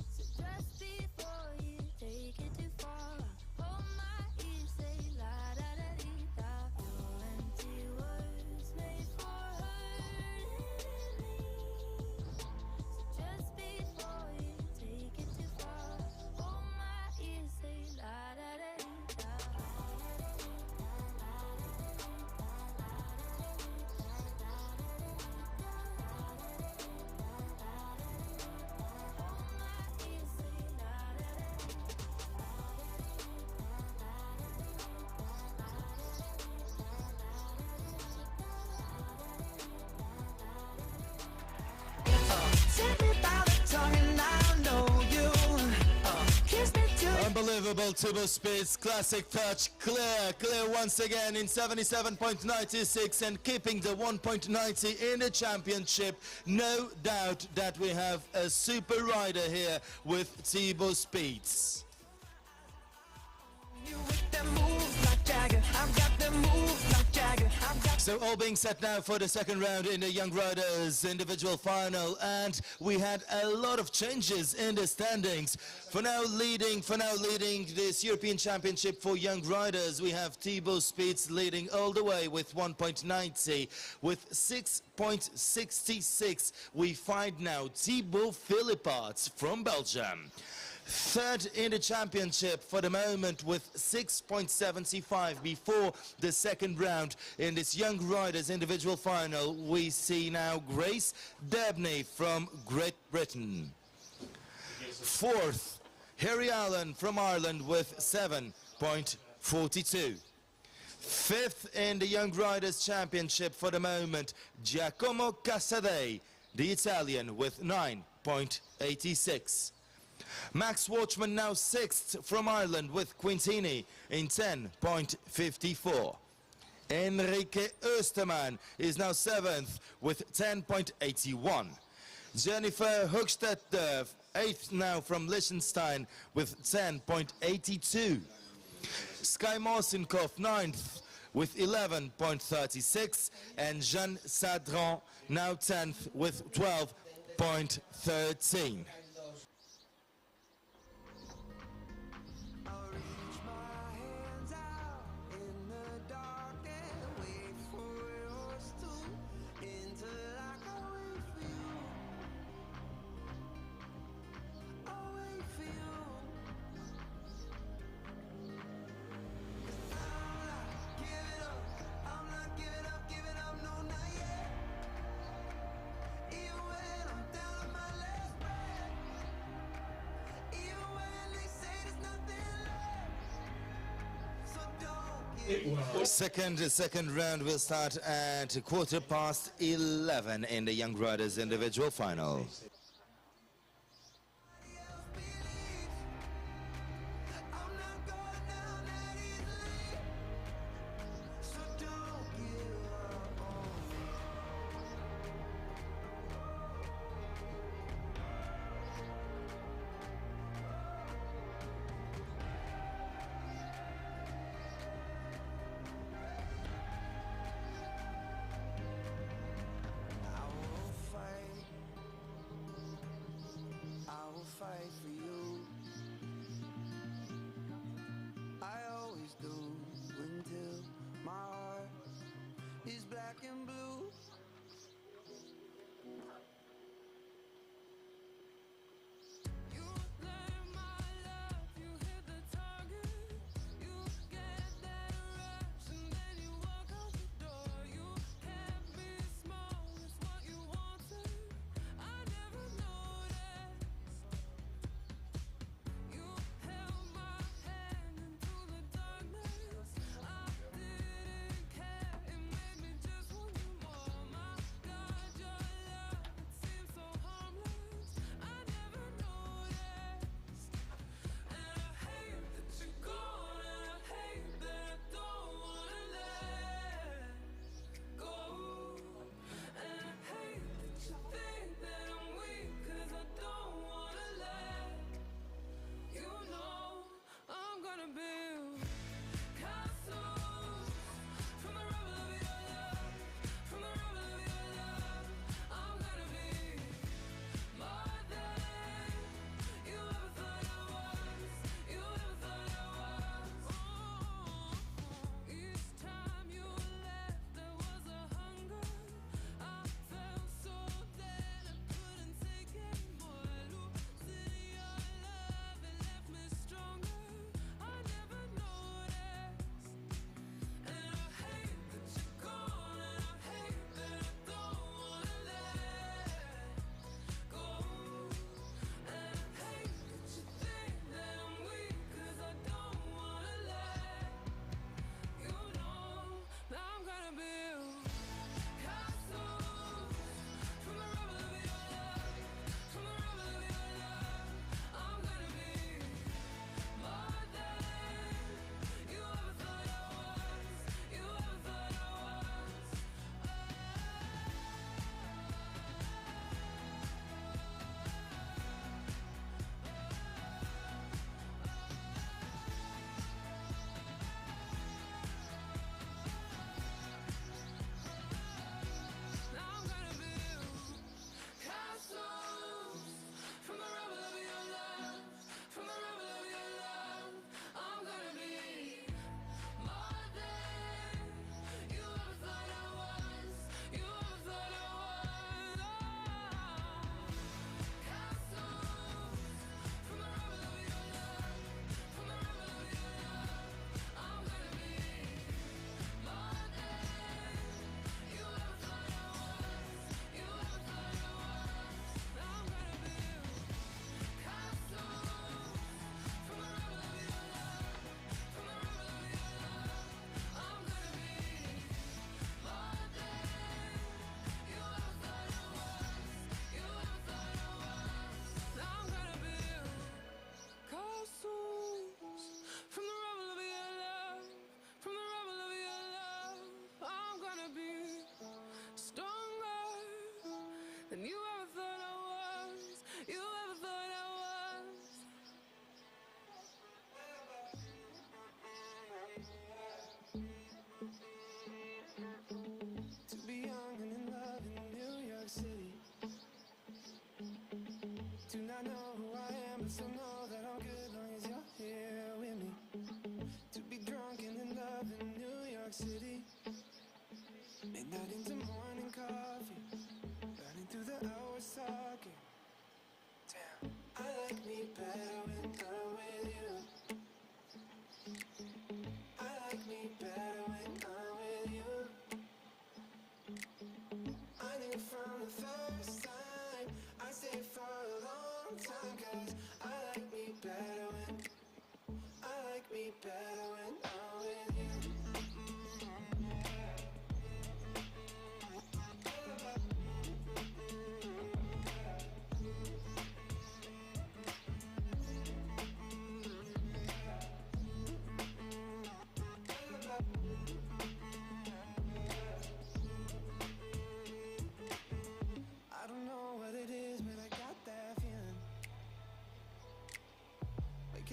So just before you take it too far, hold my ear, say la da da dee da. Your empty words made for hurting me. So just before you take it too far, hold my ear, say la da da dee da. Take me by the tongue and I'll know you. Kiss me till Unbelievable Thibaut Speets, classic touch, clear once again in 77.96 and keeping the 1.90 in the championship. No doubt that we have a super rider here with Thibaut Speets. you with them moves like Jagger. I've got them moves like Jagger. I've got So all being set now for the second round in the Young Riders individual final, and we had a lot of changes in the standings. For now leading this European Championship for Young Riders, we have Thibaut Speets leading all the way with 1.90. With 6.66, we find now Thibaut Philipparts from Belgium. Third in the championship for the moment with 6.75 before the second round in this Young Riders individual final. We see now Grace Dabney from Great Britain. Fourth, Harry Allen from Ireland with 7.42. Fifth in the Young Riders Championship for the moment, Giacomo Casadei, the Italian, with 9.86. Max Watchman now sixth from Ireland with Quintini in 10.54. Enrique Oosterman is now seventh with 10.81. Jennifer Hochstetter, eighth now from Liechtenstein with 10.82. Sky Marcinkov, ninth with 11.36. And Jeanne Sadran, now 10th with 12.13. I'll reach my hands out in the dark and wait for yours to until I can wait for you. I'll wait for you. 'Cause I'm not giving up, no, not yet. Even when I'm down on my last breath, even when they say there's nothing left, so don't give Second round will start at 11:15 in the Young Riders individual final. else believe. I'm not going down that easily, so don't give up on me. I will fight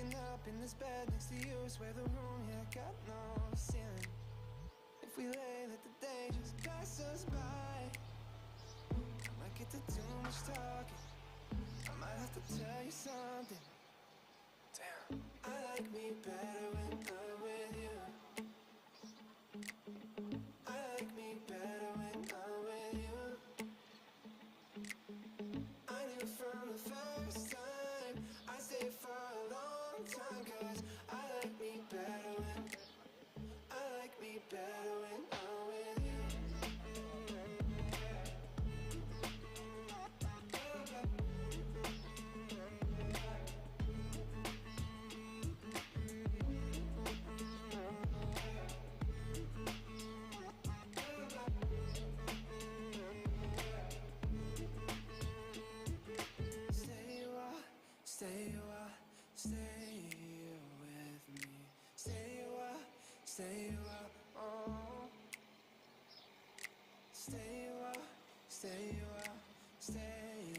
Waking up in this bed next to you, swear the room here got no ceiling. If we lay, let the day just pass us by. I might get to too much talking, I might have to tell you something. Damn. I like me better when I'm with you. I like me better when I'm with you. I knew from the first time I stayed for a long time, 'cause I like me better when I like me better when I'm with you. Stay a while, stay with me. Stay a while, stay a while, oh. Stay a while, stay a while, stay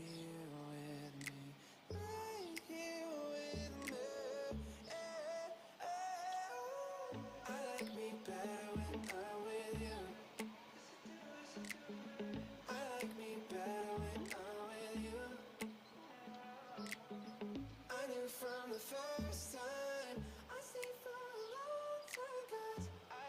with me. Right here with me. I like me better when I'm with you. I like me better when I'm with you. I knew from the first time I stayed for a long time, 'cause I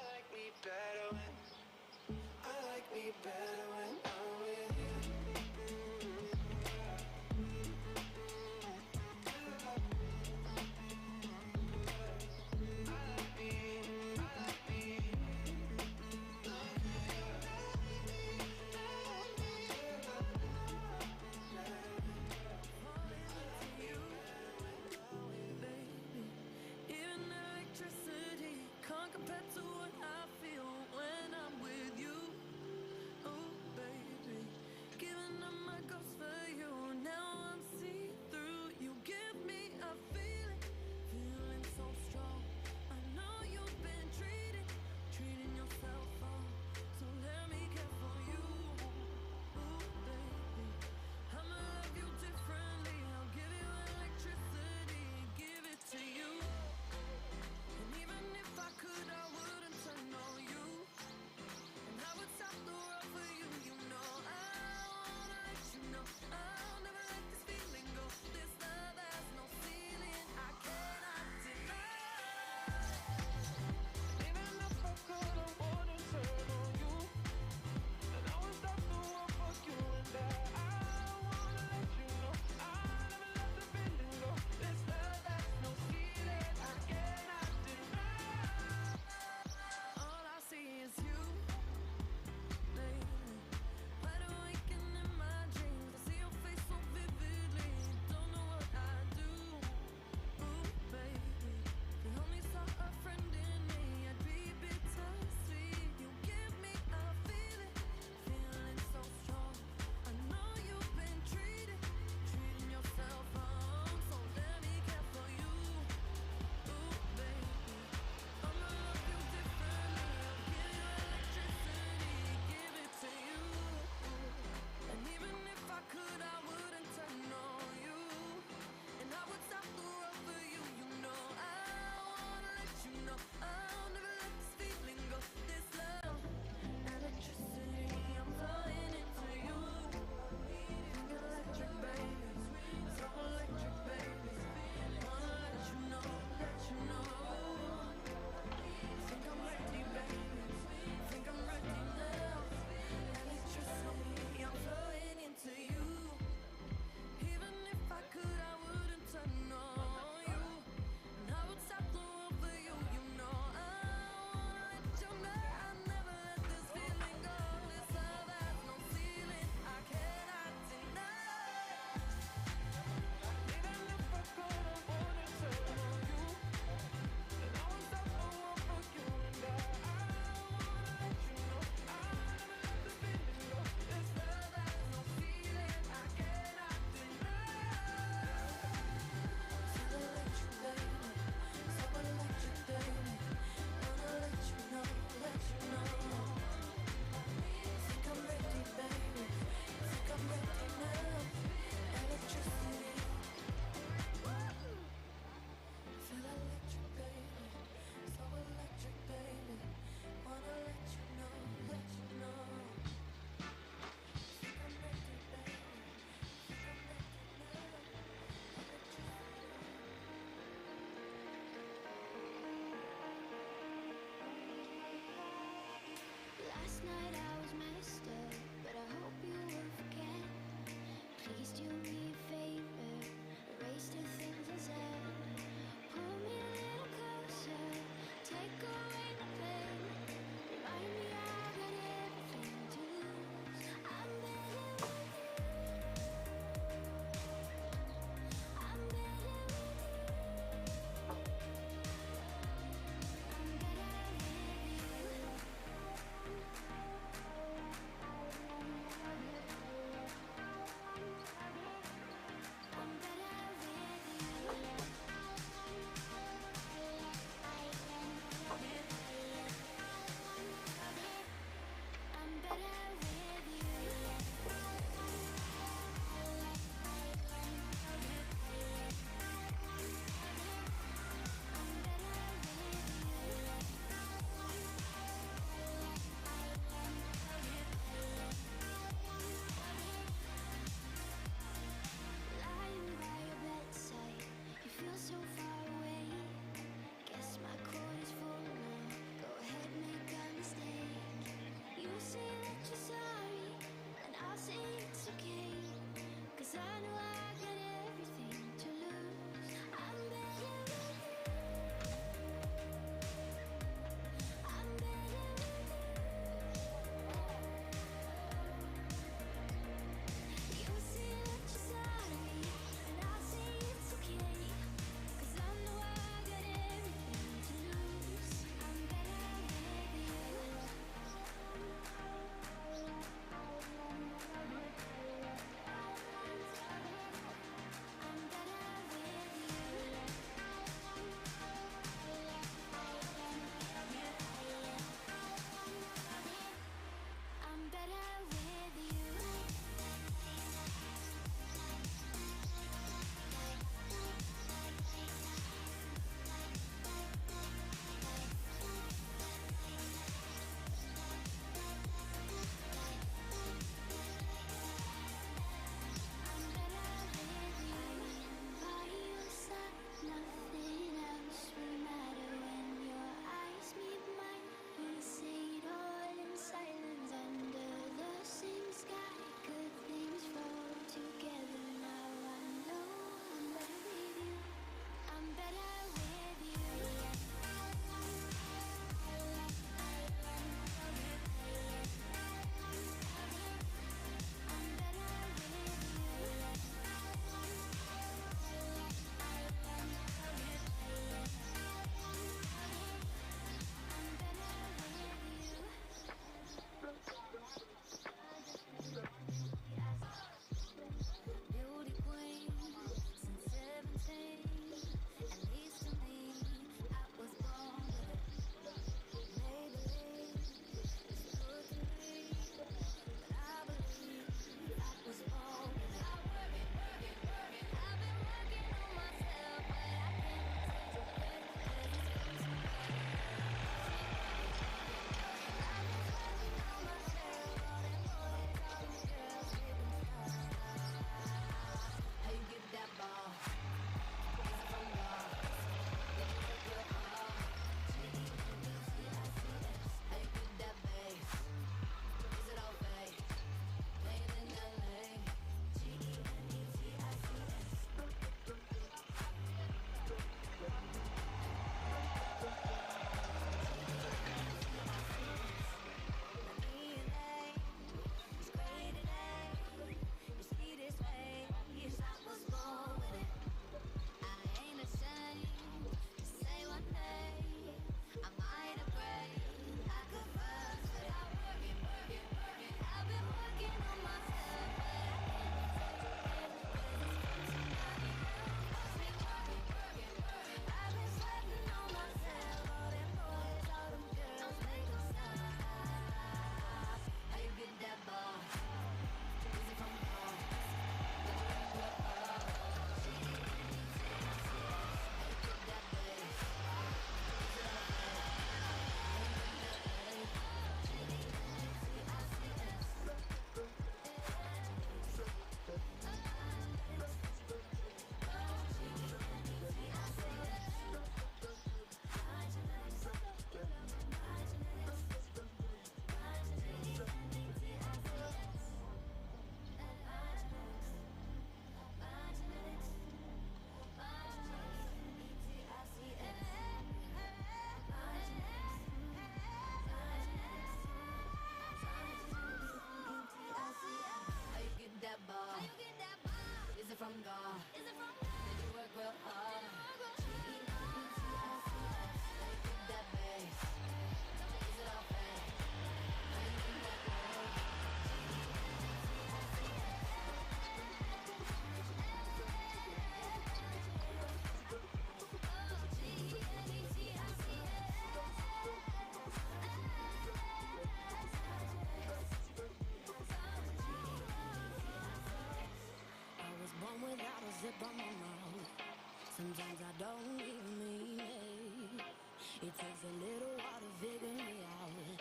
It takes a little while to figure me out.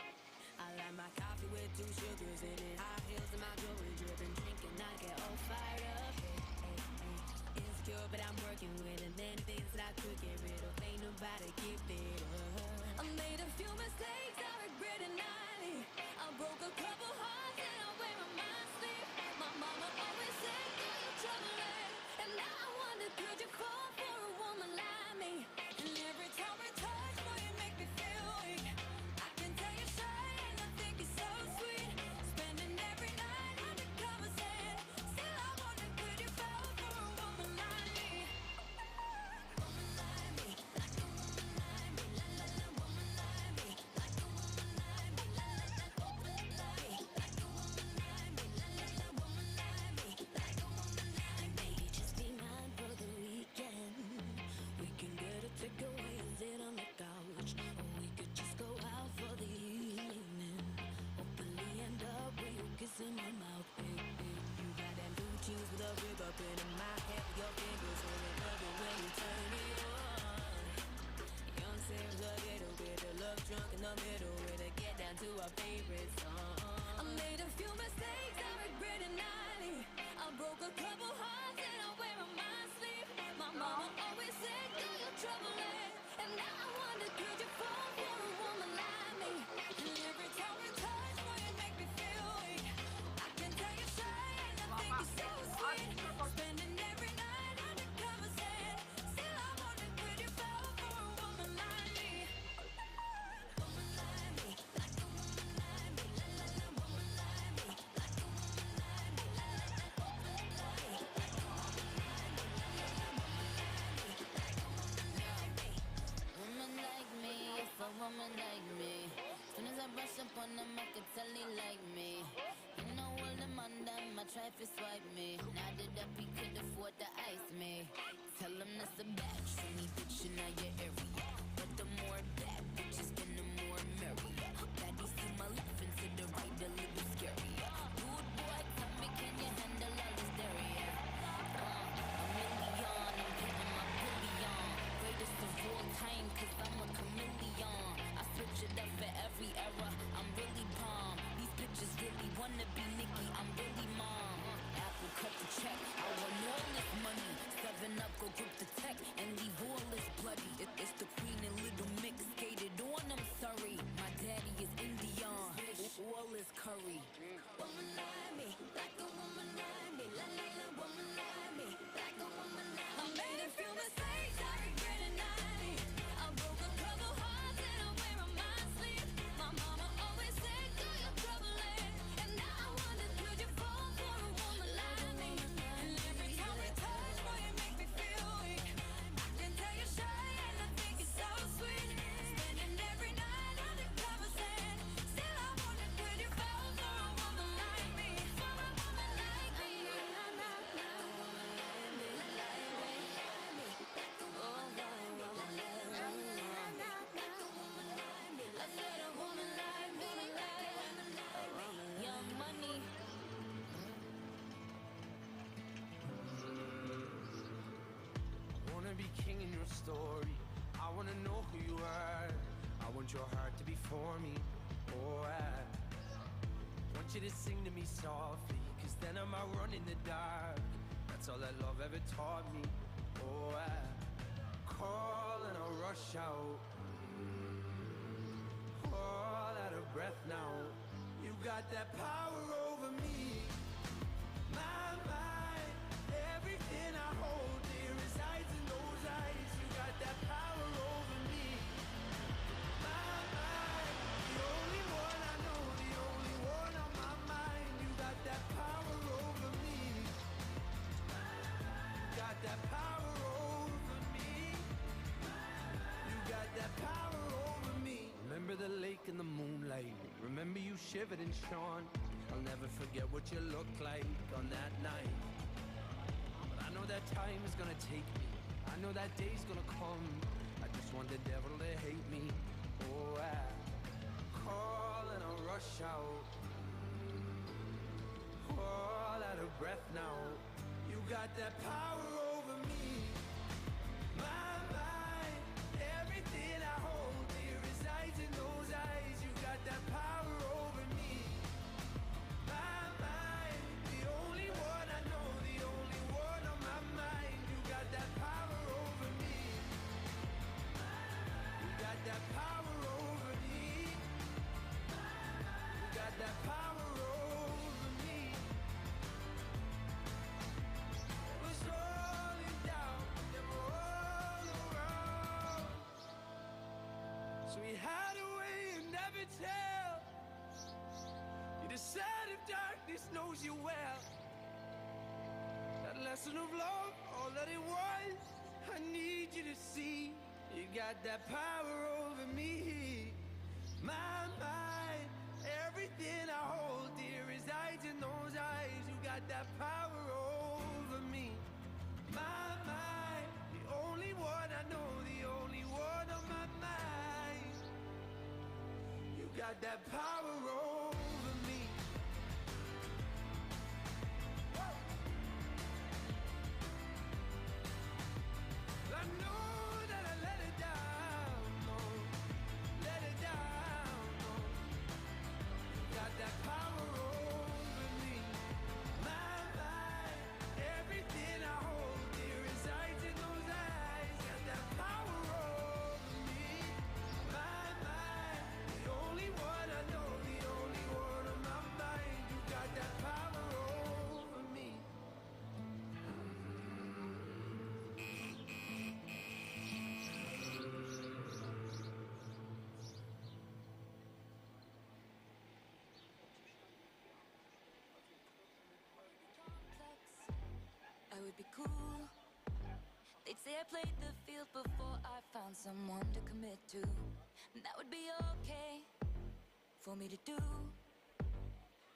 I like my coffee with 2 sugars in it. High heels and my jewelry dripping, drinking, I get all fired up. Insecure, but I'm working with it. Many things that I could get rid of. Ain't nobody give it up. I made a few mistakes, I regret it nightly. I broke a couple hearts and I wear on my sleeve. My mama always said, do your trouble, and now I wonder, could you fall for a woman like me? And every time we touch, boy, you make me feel weak. I can tell you straight, and I think you're so sweet. Spending every night undercover saying, still I wonder, could you fall for a woman like me? Woman like me, like a woman like me, la la la, woman like me, like a woman like me, la la la, woman like me, like a woman like me, la la la, woman like me, like a woman like me. Maybe just be mine for the weekend. We can get a takeaway and sit on the couch, or we could just go out for the evening. Hopefully end up with you kissing my mouth. Hey, hey. You got them blue jeans with a rib up in my head. Your fingers really love it when you turn it on. Young Sarah's a little bit of love drunk in the middle with a get down to our favorite song. I made a few mistakes, I regret it nightly. I broke a couple hearts and I wear on my sleeve. My mama always said, do your trouble, and now I wonder, could you fall for a woman like me? And every time we touch, boy, you make me feel weak. I can tell you straight, and I think you're so sweet. Spending every night undercover saying, still I wonder, could you fall for a woman like me? Woman like me, like a woman like me, la la la, woman like me, like a woman like me, la la la, woman like me, like a woman like me, la la la, woman like me, like a woman like me. Woman like me, if a woman like me. Soon as I brush up on them, I could tell he like me. You know all them on them, I try to swipe me. Now that he could afford to ice me. Tell him that's a batch for me, bitch, in your area. But the more bad bitches, then the more merrier. Baddies to my left and to the right, a little scarier. Good boy, tell me, can you handle all this dairy? A million, I'm getting my billion. Greatest of all time, cause I'm a chameleon. I switch it up for every era, I'm really bomb. These bitches really wanna be Nicki, I'm really mom. Apple cut the check, I want all this money. 7 Up, go grip the tech, and leave all this bloody. It's the Queen and Little Mix, skated on, I'm sorry. My daddy is Indian, all is curry. Woman like me, like a woman like me, la la la, woman like me, like a woman like me. I made a few mistakes, I regret it nightly. I broke a couple hearts and I wear on my sleeve. My mama always said, do your trouble, and now I wonder, could you fall for a woman like me? And every time we touch, boy, you make me feel weak. I can tell you straight, and I think you're so sweet. Spending every night undercover saying, still I wonder, could you fall for a woman like me? For a woman like me. La la la, woman like me, like a woman like me, like a woman like me, la la la, like a woman like me. I said a woman like me, like a woman like me. Young Money. I wanna be king in your story. I wanna know who you are. I want your heart to be for me. Oh, I want you to sing to me softly, cause then I might run in the dark. That's all that love ever taught me. Oh, I call and I'll rush out. All out of breath now. You got that power over me. My mind, everything I hold dear resides in those eyes. You got that power over me. My mind, the only one I know, the only one on my mind. You got that power over me. Got that power over me. You got that power over me. Remember the lake in the moonlight. Remember you shivered and shone. I'll never forget what you looked like on that night. But I know that time is gonna take me. I know that day's gonna come. I just want the devil to hate me. Oh, I call and I'll rush out. All out of breath now. You got that power over me. My mind, everything I hold that power over me. You got that power over me. Was rolling down and all around. So we hide away and never tell. You decide if darkness knows you well. That lesson of love, all that it was, I need you to see. You got that power over me. My mind, everything I hold dear resides in those eyes. You got that power over me. My mind, the only one I know, the only one on my mind. You got that power over me. I know that I let it down, no, let it down, no. You got that power over me. My mind, everything I hold dear resides in those eyes. Got that power over me. My mind, the only one I know, the only one on my mind. You got that power over me. I would be cool. They'd say I played the field before I found someone to commit to. And that would be okay for me to do.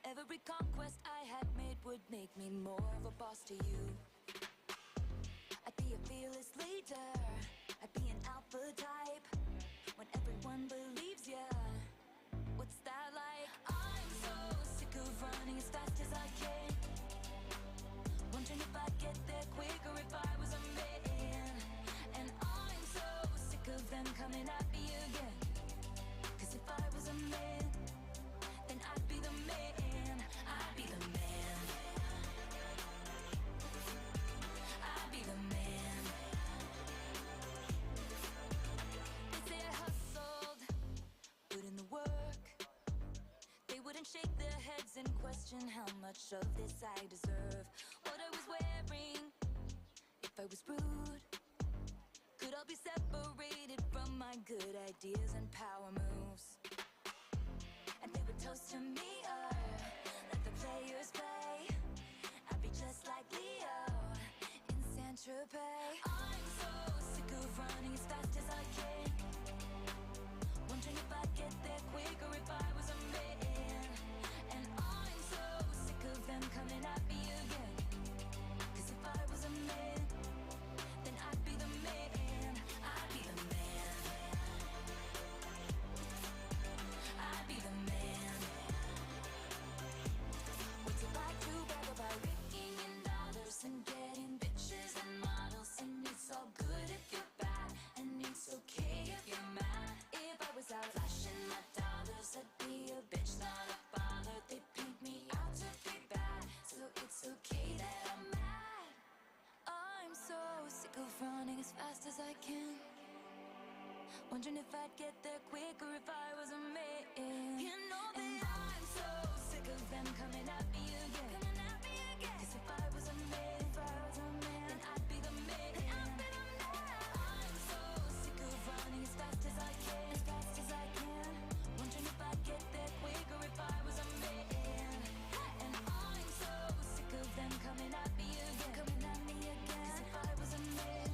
Every conquest I had made would make me more of a boss to you. I'd be a fearless leader. I'd be an alpha type. When everyone believes ya, what's that like? I'm so sick of running as fast as I can. Wondering if I'd get there quicker if I was a man. And I'm so sick of them coming at me again. 'Cause if I was a man, then I'd be the man. I'd be the man. I'd be the man. They say I hustled, put in the work. They wouldn't shake their heads and question how much of this I deserve. What I was wearing, if I was rude, could all be separated from my good ideas and power moves. And they would toast to me, let the players play. I'd be just like Leo in Saint-Tropez. I'm so sick of running as fast as I can. Wondering if I'd get there quicker if I was a man. And I'm so sick of them coming at me again. 'Cause if I was a man, then I'd be the man. I'd be the man. I'd be the man. What's it like to brag about raking in dollars and getting bitches and models? And it's all good if you're bad, and it's okay if you're mad. If I was out flashing my dollars, I'd be a bitch, not a bother. They paint me out to be bad, so it's okay that I'm mad. I'm so sick of running as fast as I can. Wondering if I'd get there quicker if I was a man. You know that I'm so sick of them coming at me again. 'Cause if I was a man, then I'd be the man. I'm so sick of running as fast as I can. Wondering if I'd get there quicker if I was a man. And I'm so sick of them coming at me again. 'Cause if I was a man,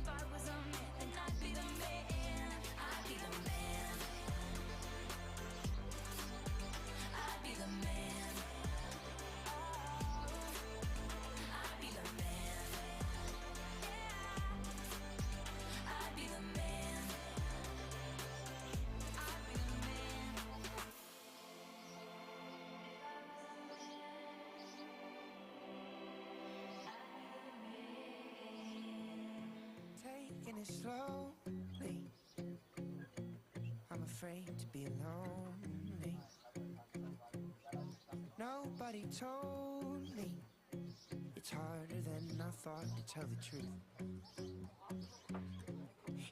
then I'd be the man. I'd be the man. I'd be the man. Oh, I'd be the man. Yeah. I'd be the man. I'd be the man. Taking it slowly. I'm afraid to be lonely. Nobody told me it's harder than I thought to tell the truth.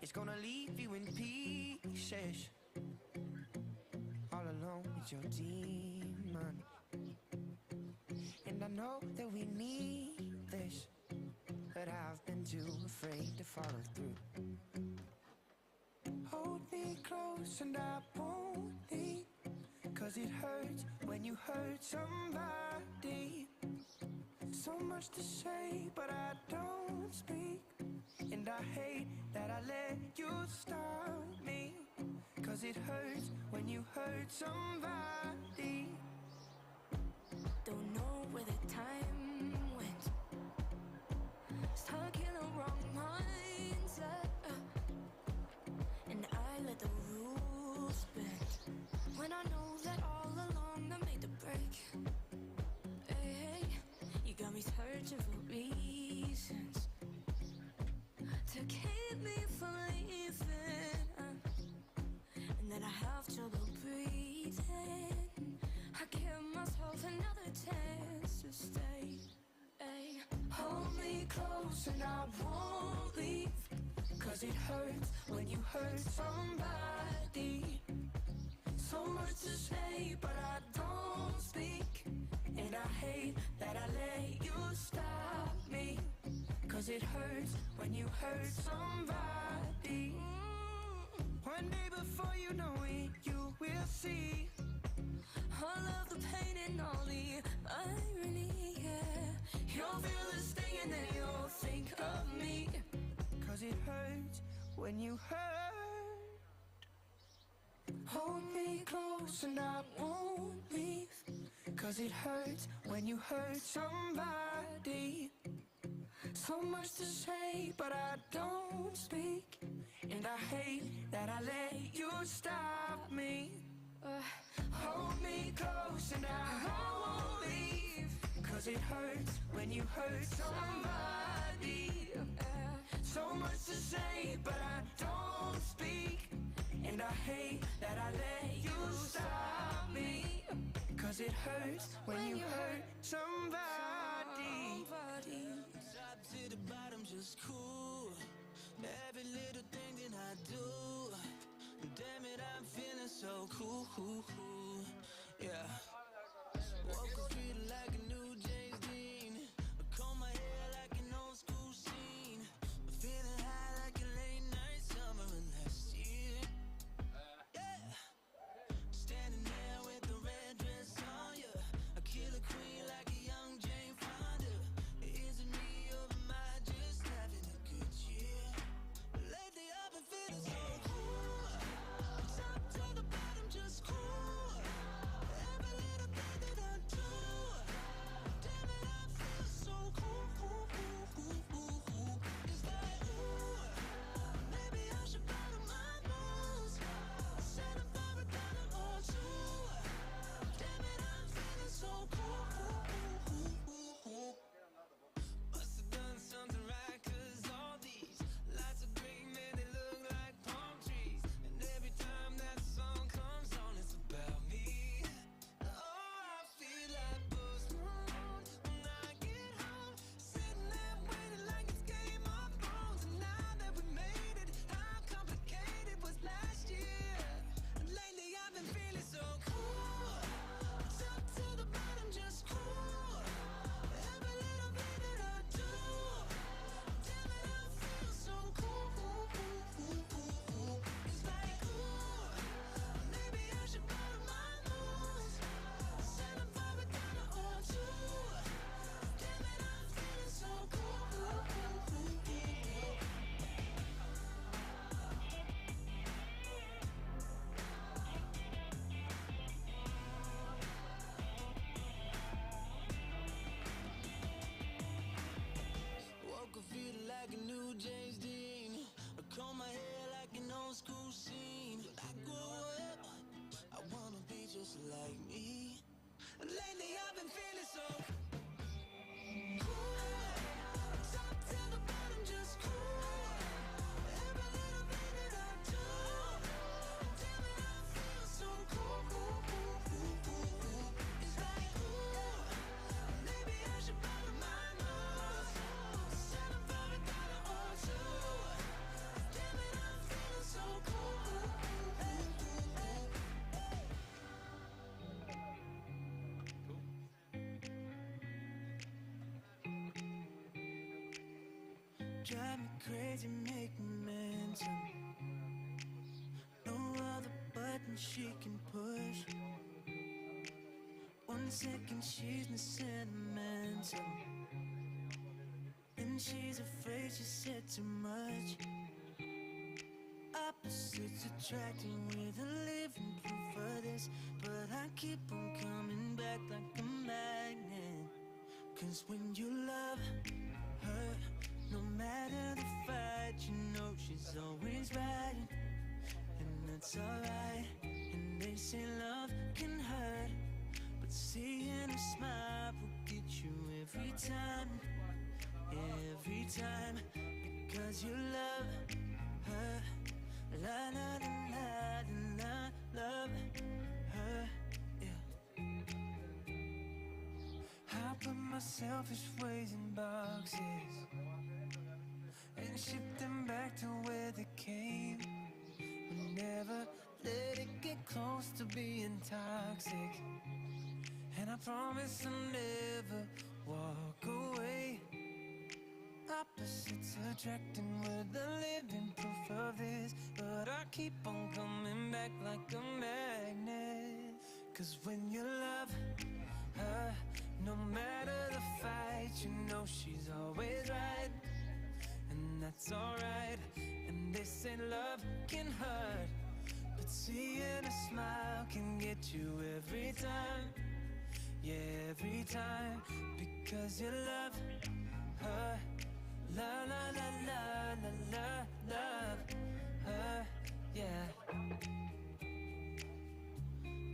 It's gonna leave you in pieces It's your demon. And I know that we need this, but I've been too afraid to follow through. Hold me close and I won't leave, 'cause it hurts when you hurt somebody. So much to say, but I don't speak. And I hate that I let you stop me, 'cause it hurts when you hurt somebody. Don't know where the time went. Stuck in the wrong mindset. And I let the rules bend, when I know that all along I made the break. Hey, you got me searching for reasons to keep me from leaving. And then I have trouble breathing. I give myself another chance to stay. Ay, hold me close and I won't leave, 'cause it hurts when you hurt somebody. So much to say, but I don't speak. And I hate that I let you stop me, 'cause it hurts when you hurt somebody. One day before you know it, you will see all of the pain and all the irony, yeah. You'll feel the sting and then you'll think of me, 'cause it hurts when you hurt. Hold me close and I won't leave, 'cause it hurts when you hurt somebody. So much to say, but I don't speak. And I hate that I let you stop me. Hold me close and I won't leave, 'cause it hurts when you hurt somebody. So much to say, but I don't speak. And I hate that I let you stop me, 'cause it hurts when you hurt somebody. Top to the bottom, just cool. Every little thing that I do, damn it, I'm feeling so cool. Yeah. Woke up feeling like a new James Dean. I comb my hair like an old school scene. Feeling high like a late night summer of last year. Yeah. Standing there with the red dress on ya. I kill a queen like a young Jane Fonda. Is it me or am I just having a good year? Lately I've been feeling so cool. Top to the bottom, just cool. Every little thing that I do, damn it, I feel so cool. It's like, ooh, maybe I should bottom my nose, settle for $1 or two. Damn it, I'm feeling so cool. Must have done something right, 'cause all these lights are green, man, they look like palm trees. And every time that song comes on, it's about me. Oh, I feel like Post Malone when I get home, sitting there waiting like it's Game of Thrones. And now that we made it, how complicated was last year? Lately I've been feeling so cool. Top to the bottom, just cool. Every little thing that I do, damn it, I feel so cool. It's like, ooh, maybe I should bottom my nose, settle for $1 or two. Damn it, I'm feeling so cool. Woke up feeling like a new James Dean. I comb my hair like an old school scene. When I grow up, I wanna be just like me. Lately I've been feeling so cool. Top to the bottom, just cool. Every little thing that I do, damn it, I feel so cool. It's like, ooh, maybe I should bottom my nose, settle for $1 or two. Damn it, I'm feeling so cool. crazy, make me mental. No other button she can push. 1 second she's not sentimental, and she's afraid she said too much. Opposites attracting, with a living proof of this. But I keep on coming back like a magnet. 'Cause when you love her, no matter the fight, you know she's always right. And that's alright. And they say love can hurt, but seeing a smile will get you every time. Every time. Because you love her. La la la la la, love her, yeah. I put my selfish ways in boxes and ship them back to where they came. Never let it get close to being toxic, and I promise I'll never walk away. Opposites attracting, with the living proof of this. But I keep on coming back like a magnet. 'Cause when you love her, no matter the fight, you know she's always right. And that's alright. And they say love can hurt, but seeing a smile can get you every time. Yeah, every time. Because you love her. La la la la la la, love her, yeah.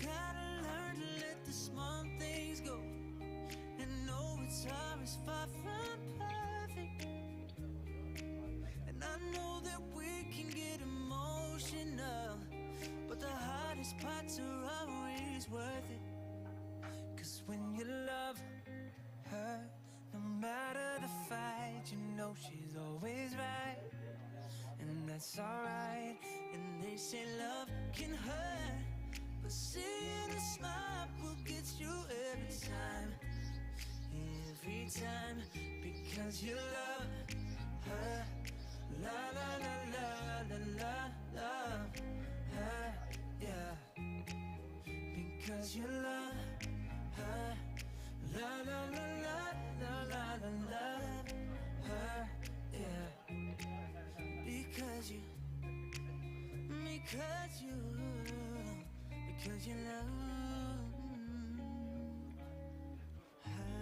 Gotta learn to let the small things go, and know it's hard, it's far from perfect. And I know that we can get emotional, but the hardest parts are always worth it. 'Cause when you love her, no matter the fight, you know she's always right. And that's alright. And they say love can hurt, but seeing a smile will get you every time. Every time. Because you love her. La la la la la la, love her, yeah. Because you love her. La la la la la la la, love her, yeah. Because you love her.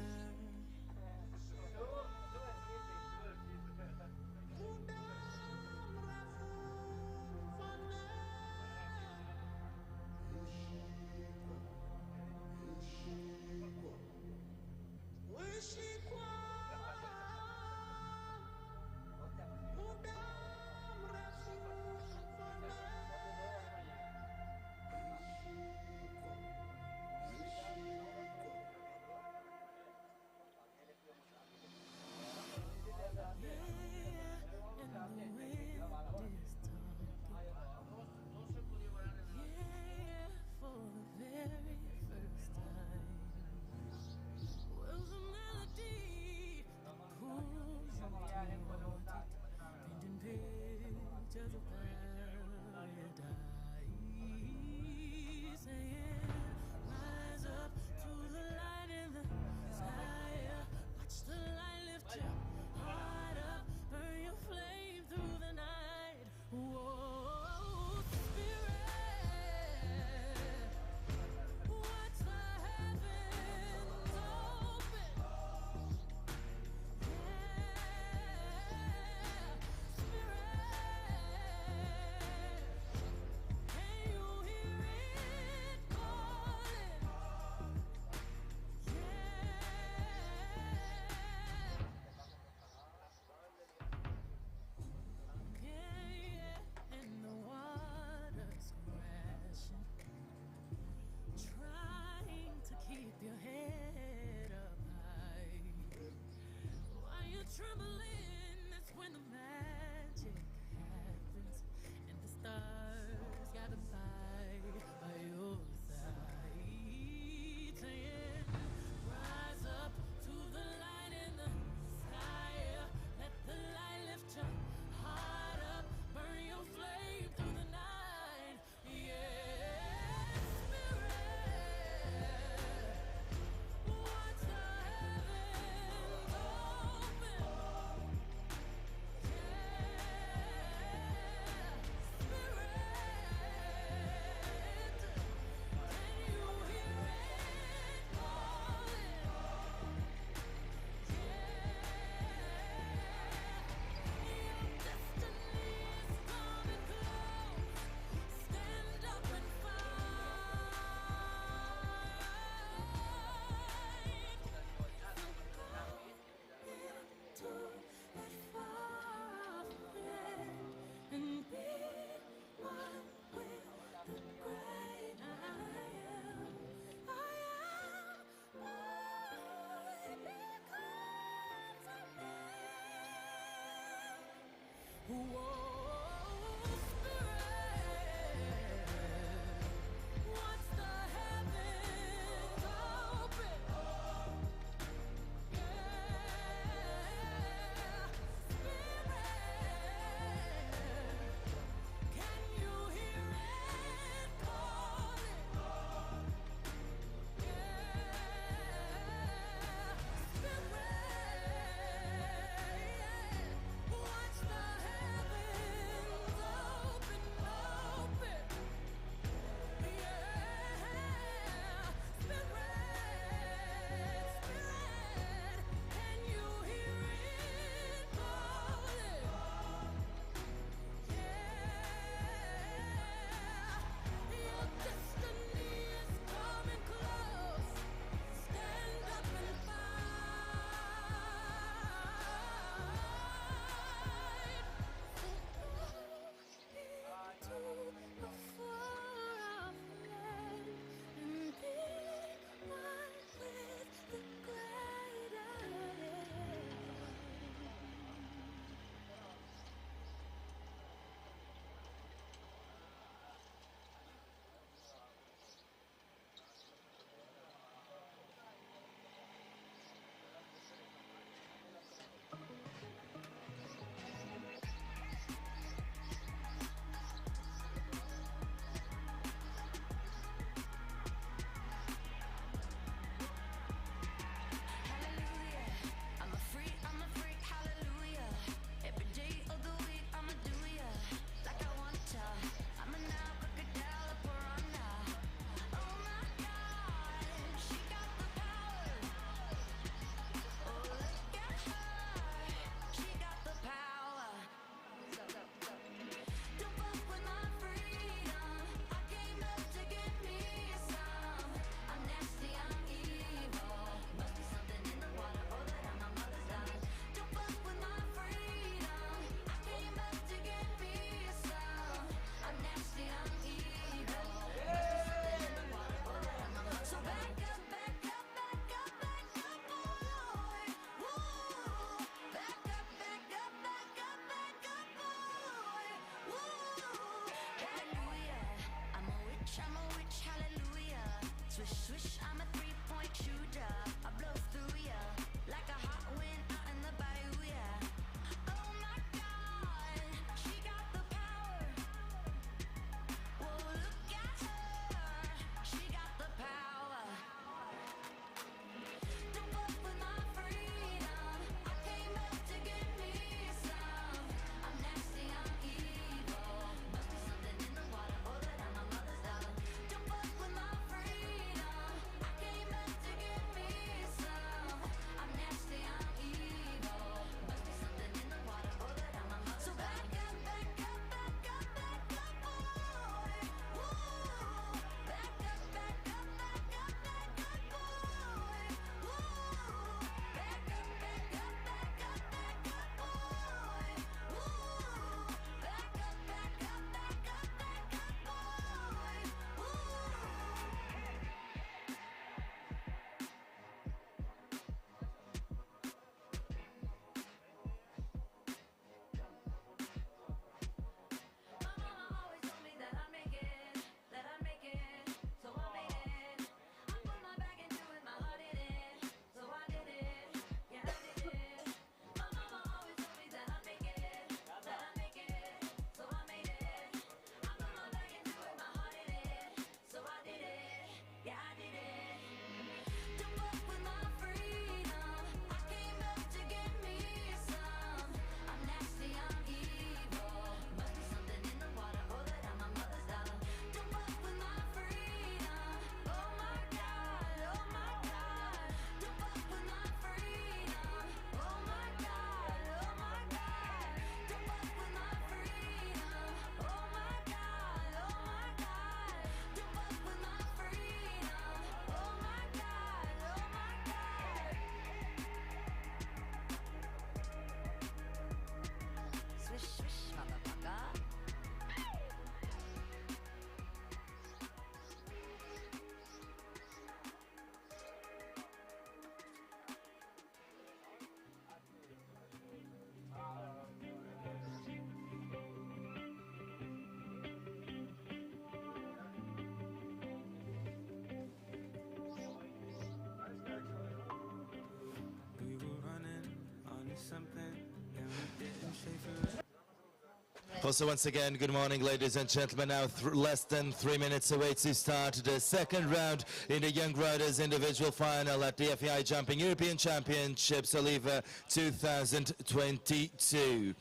Also, once again, good morning, ladies and gentlemen. Now, less than 3 minutes away to start the second round in the Young Riders individual final at the FEI Jumping European Championships Oliva 2022.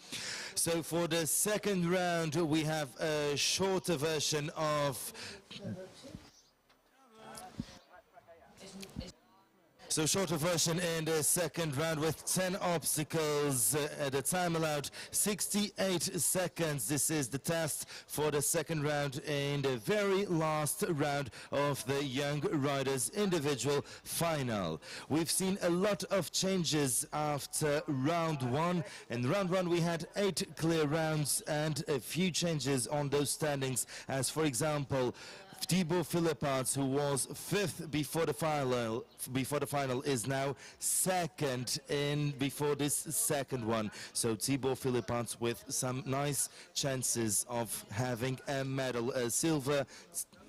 So, for the second round, we have a shorter version of shorter version in the second round with 10 obstacles. The time allowed 68 seconds. This is the test for the second round in the very last round of the Young Riders individual final. We've seen a lot of changes after round one. In round one we had 8 clear rounds and a few changes on those standings, as for example Thibaut Philipparts, who was 5th before the final, is now 2nd in before this second one. So Thibaut Philipparts with some nice chances of having a medal, a silver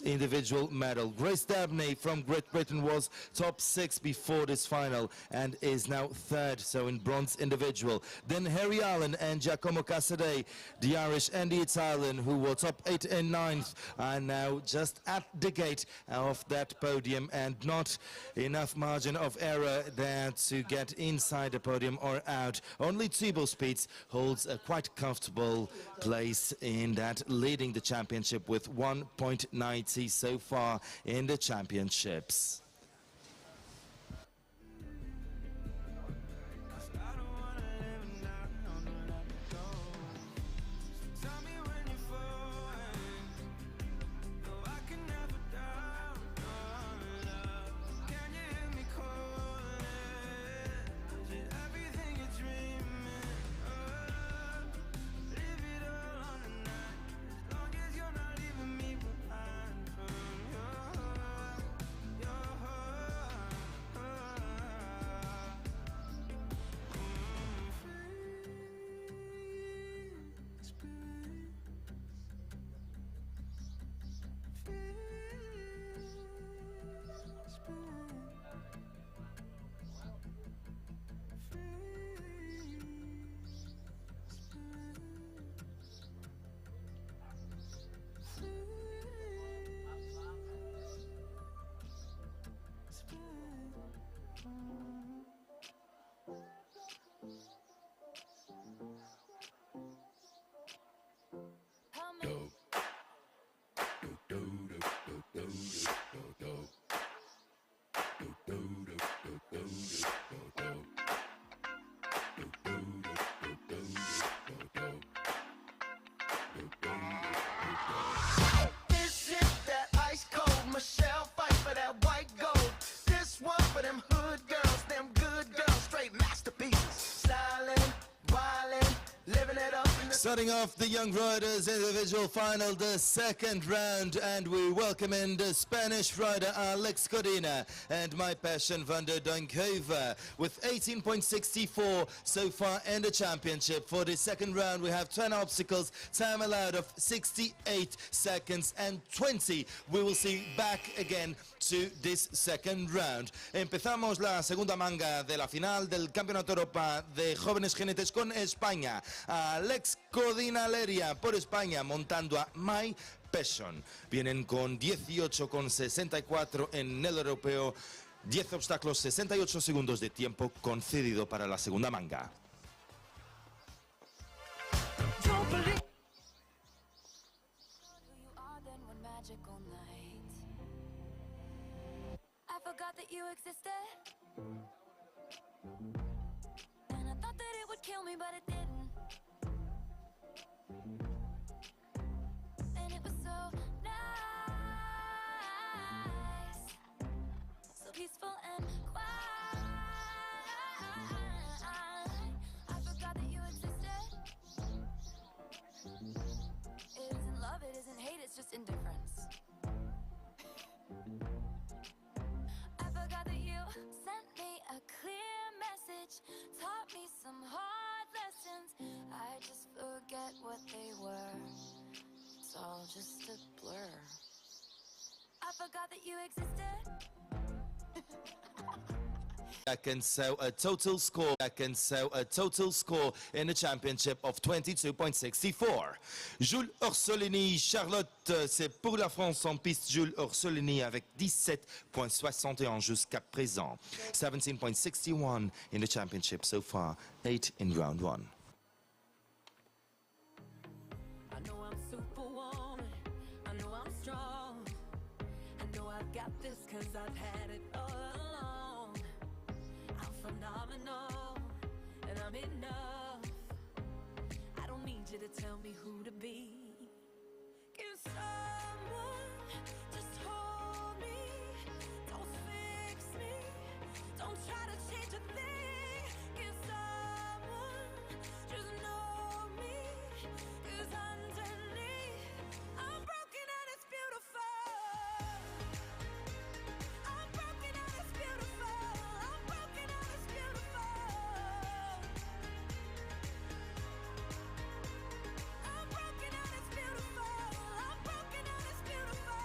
individual medal. Grace Dabney from Great Britain was top 6 before this final and is now 3rd, so in bronze individual. Then Harry Allen and Giacomo Casadei, the Irish and the Italian, who were top 8 and 9th, are now just at the gate of that podium and not enough margin of error there to get inside the podium or out. Only Thibaut Speeds holds a quite comfortable place in that, leading the championship with 1.90 so far in the championships. This is that ice cold Michelle fight for that white gold. This one for them hood girls, them good girls, straight masterpieces. Styling, wildin', living it up in the Starting off the Young Riders individual final, the second round, and we welcome in the Spanish rider Alex Codina and My Passion van der Duinkhoven with 18.64 so far in the championship. For the second round we have 10 obstacles, time allowed of 68 seconds and 20. We will see back again to this second round. Empezamos la segunda manga de la final del Campeonato Europa de Jóvenes Jinetes con España. Alex Codina Leria por España montando a My Passion. Vienen con 18,64 en el europeo, 10 obstáculos, 68 segundos de tiempo concedido para la segunda manga. Don't believe who you are then one magical night. I forgot that you existed. And I thought that it would kill me, but it didn't. And it was so nice, so peaceful and quiet. I forgot that you existed. It isn't love, it isn't hate, it's just indifference. I forgot that you sent me a clear message, taught me some hard lessons. I just forget what they were. It's all just a blur. I forgot that you existed. And so a total score in the championship of 22.64. Jules Orsolini, Charlotte, c'est pour la France en piste. Jules Orsolini avec 17.61 jusqu'à présent. 17.61 in the championship so far. 8 in round 1. I know I'm superwoman, I know I'm strong, I know I've got this 'cause I've had it all along. I'm phenomenal, and I'm enough. I don't need you to tell me who to be. Can someone just hold me? Don't fix me, don't try to change a thing. Can someone just know me? 'Cause underneath, I'm broken and it's beautiful. I'm broken and it's beautiful. I'm broken and it's beautiful. I'm broken and it's beautiful. I'm broken and it's beautiful.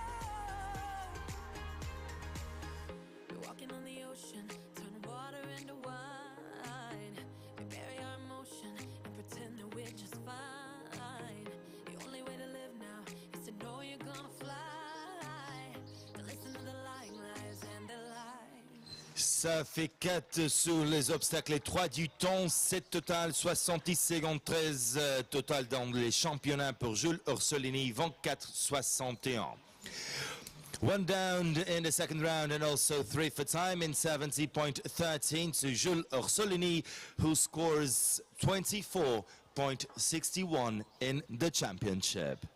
We're walking on the ocean, turn water into wine. We bury our emotion and pretend that we're just fine. The only way to live now is to know you're gonna fly. To listen to the lying lies and their lies. Ça fait 4 sur les obstacles et 3 du temps. 7 total, 70 secondes 13 total dans les championnats pour Jules Orsolini, 24-61. 1 down in the second round and also 3 for time in 70.13 to Jules Orsolini, who scores 24.61 in the championship.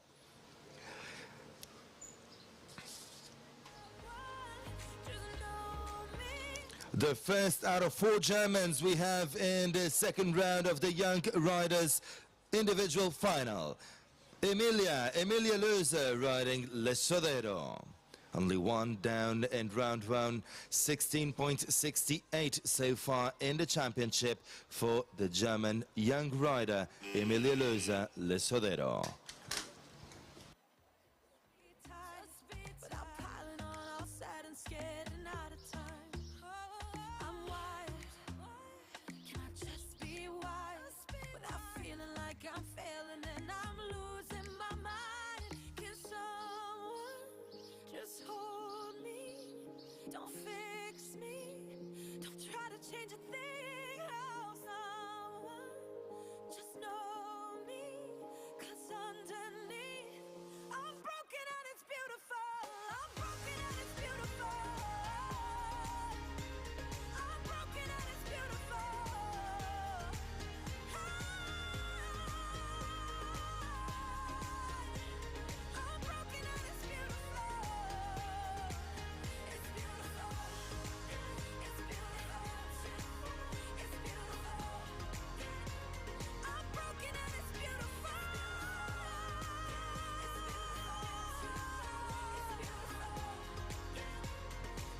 The first out of 4 Germans we have in the second round of the Young Riders individual final. Emilia Löser riding Le Sodero. Only 1 down in round 1, 16.68 so far in the championship for the German young rider Emilia Löser Le Sodero. Without piling on, all sad and scared and out of time. I'm wired. Can I just be wise? Without feeling like I'm failing and I'm losing my mind. Can someone just hold me? Don't fix me. Don't try to change a thing. Oh, someone just know me. 'Cause underneath, I'm broken and it's beautiful. I'm broken and it's beautiful. I'm broken and it's beautiful. I'm broken and it's beautiful. It's beautiful. It's beautiful. It's beautiful. I'm broken and it's beautiful.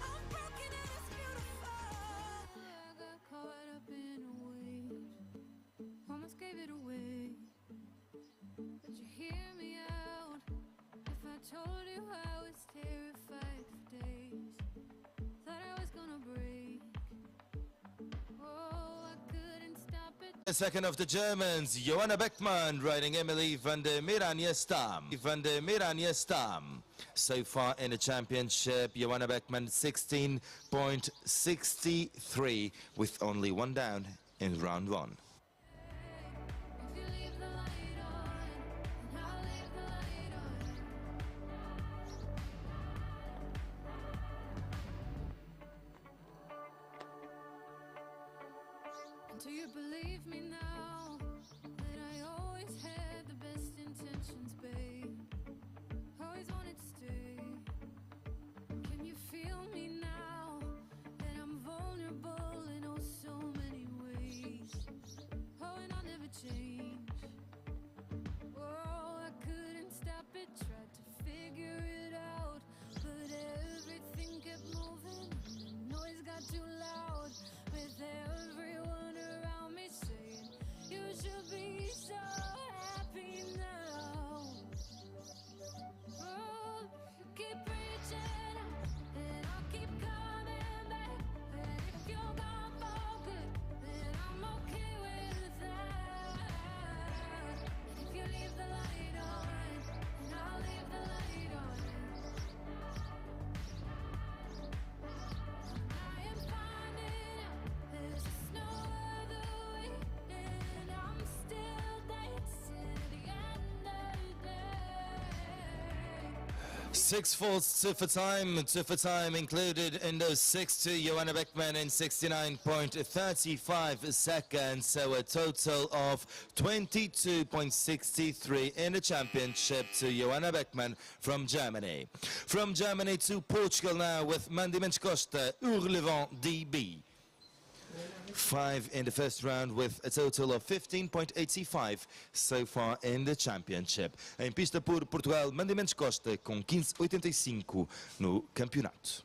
I'm broken and it's beautiful. I got caught up in a wave, almost gave it away. But you hear me out. If I told you I was terrified for days, thought I was gonna break. Oh, I couldn't stop it. The second of the Germans, Johanna Beckmann riding Emily van der Miranje-Stam. So far in the championship, Johanna Beckmann 16.63 with only 1 down in round 1. If you leave the light on, and I'll leave the light on. And do you believe me now that I always had the best intentions, babe? Always wanted to stay. Can you feel me now that I'm vulnerable in oh so many ways? 6 faults, two for time included in those 6 to Joanna Beckman in 69.35 seconds, so a total of 22.63 in the championship to Joanna Beckman from Germany. From Germany to Portugal now with Mandy Menchcosta, Oliva DB. 5 in the first round with a total of 15.85 so far in the championship. Em pista por Portugal, Mandy Menchcosta com 15.85 no campeonato.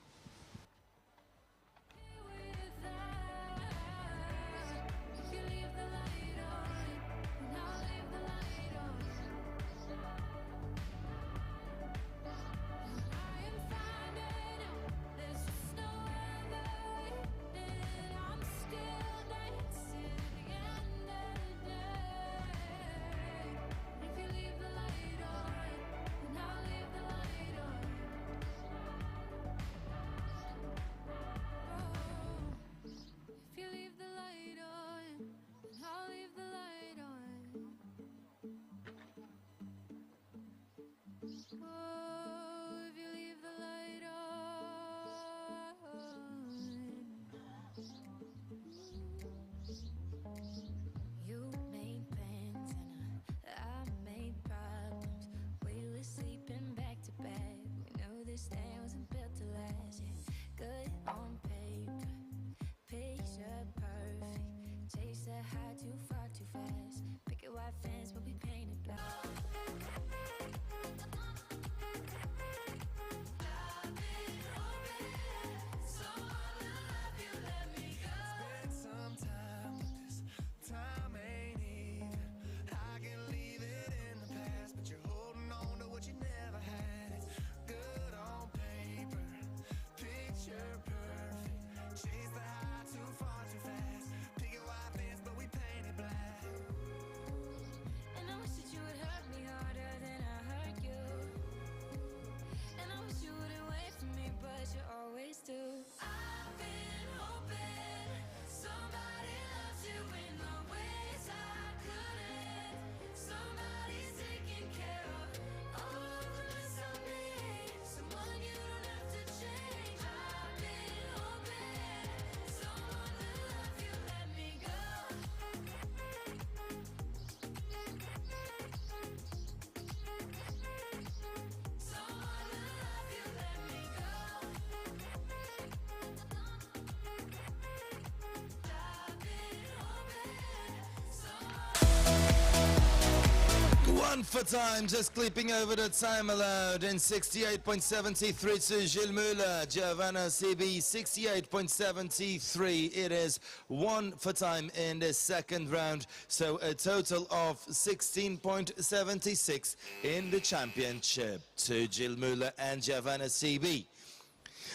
One for time, just clipping over the time allowed in 68.73 to Gilles Muller, Giovanna CB 68.73. It is 1 for time in the second round, so a total of 16.76 in the championship to Gilles Muller and Giovanna CB.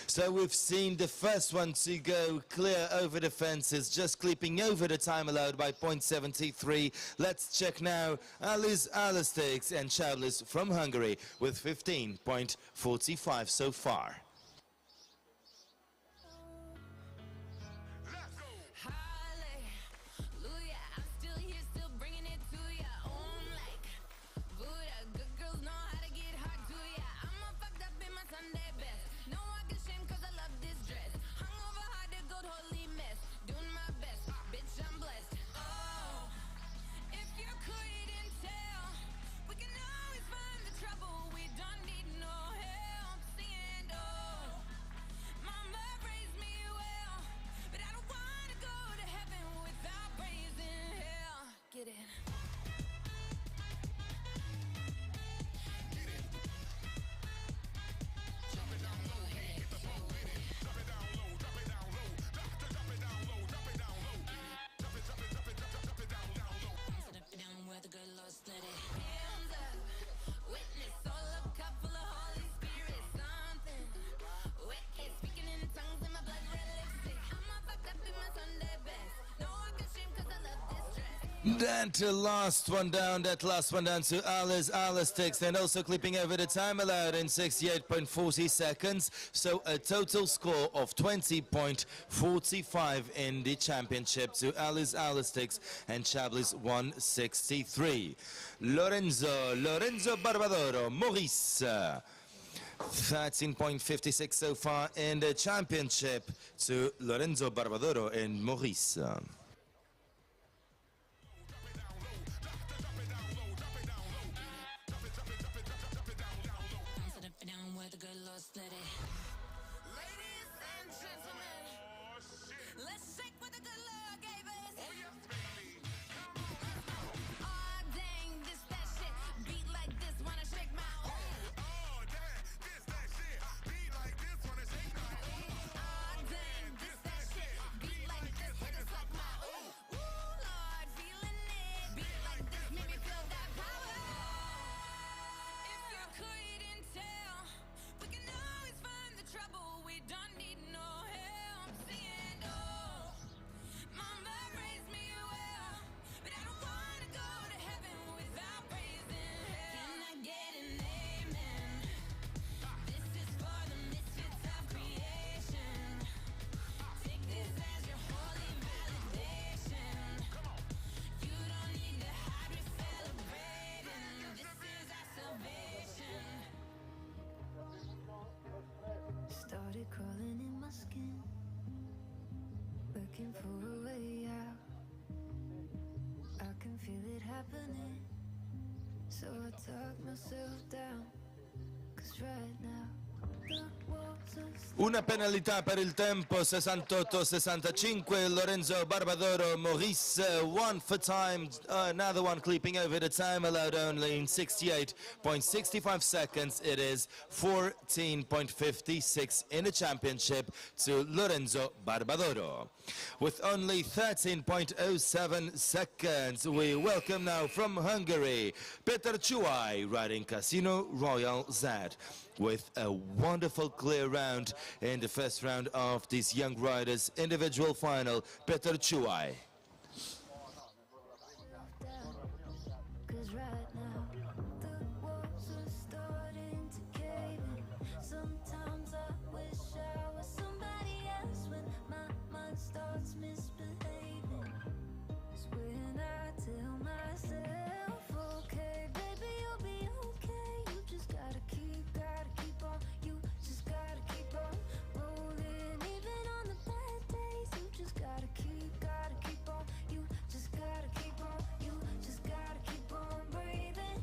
So we've seen the first one to go clear over the fences, just clipping over the time allowed by 0.73. Let's check now Alice Alastics and Chablis from Hungary with 15.45 so far. Then to last one down, that last one down to Alice Alastics, and also clipping over the time allowed in 68.40 seconds. So a total score of 20.45 in the championship to Alice Alastics and Chablis 163. Lorenzo Barbadoro, Maurice. 13.56 so far in the championship to Lorenzo Barbadoro and Maurice. Ladies and gentlemen, let's shake what the good Lord gave us. Oh, dang, this that shit. Beat like this, wanna shake my own. Oh, dang, this that shit. Beat like this, wanna shake my own. Oh, dang, this that shit. Beat like this, hit us like my own. Ooh, Lord, feeling it. Beat like this, make me feel that power. If you couldn't tell, we can always find the trouble. We don't need no help. Seeing, oh, Mama raised me well, but I don't wanna go to heaven without praising hell. Can I get an amen? This is for the misfits of creation. Take this as your holy validation. You don't need to hide, we celebrating. This is our salvation. Started crawling in my skin, looking for a way out. I can feel it happening, so I talk myself down. 'Cause right now, the walls are Una penalità per il tempo, 68-65, Lorenzo Barbadoro, Maurice, one for time, another one creeping over the time allowed only in 68.65 seconds. It is 14.56 in the championship to Lorenzo Barbadoro. With only 13.07 seconds, we welcome now from Hungary, Peter Chuai riding Casino Royal Z, with a wonderful clear round in the first round of this young riders individual final. Peter Chuai. down. 'Cause right now, the walls are starting to cave in. Sometimes I wish I was somebody else when my mind starts misbehaving. It's when I tell myself, okay, baby, you'll be okay. You just gotta keep on. You just gotta keep on rolling. Even on the bad days, you just gotta keep on. You just gotta keep on. You just gotta keep on breathing.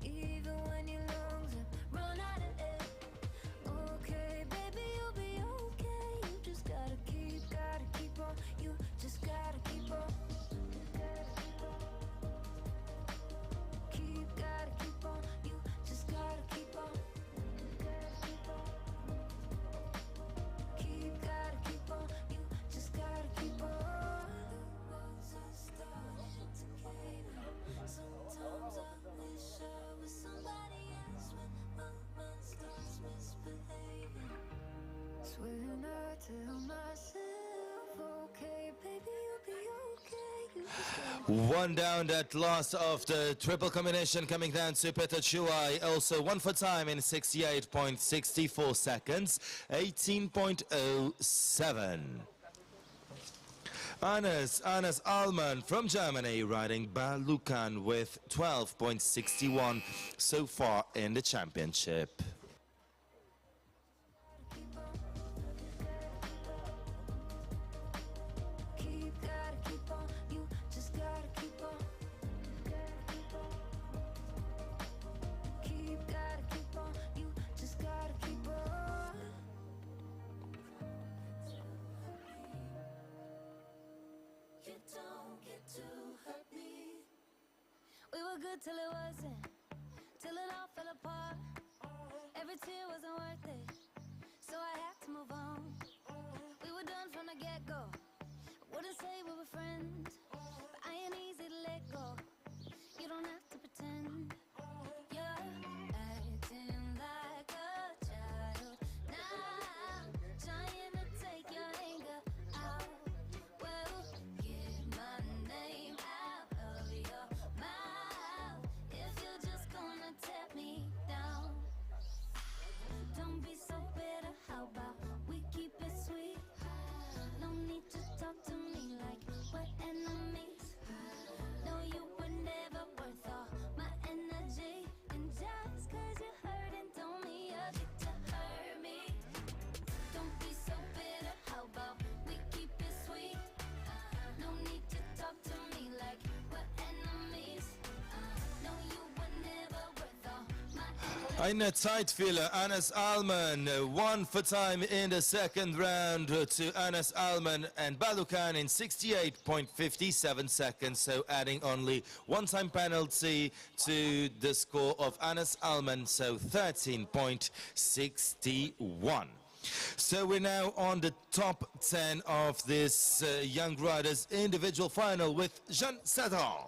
Even when your lungs have run out of air. Okay, baby, you'll be okay. You just gotta keep on. You just gotta keep on. Gotta keep on. You just gotta keep on. Gotta keep on. You just gotta keep on. The walls are starting to cave in. Sometimes I wish I was somebody else when my mind starts misbehaving. It's when I tell myself, okay, baby, you'll be okay. You just gotta One down that last of the triple combination coming down to Peter Chuai. Also one for time in 68.64 seconds, 18.07. Anas Alman from Germany riding Balukan with 12.61 so far in the championship. gotta keep on. You just gotta keep on. Gotta keep on. You just gotta keep on. You don't get to hurt me. We were good till it wasn't, till it all fell apart. Every tear wasn't worth it, so I had to move on. We were done from the get-go. Wouldn't say we were friends, but I ain't easy to let go. You don't have to pretend. You're acting like a child now, trying to take your anger out. Well, get my name out of your mouth if you're just gonna tear me down. Don't be so bitter, how about we keep it sweet? No need to talk to me like we're enemies. Eine Zeitfehler. Anas Alman, 1 for time in the second round to Anas Alman and Balukan in 68.57 seconds, so adding only one time penalty to the score of Anas Alman, so 13.61. So we're now on the top 10 of this young riders individual final with Jean Sadran.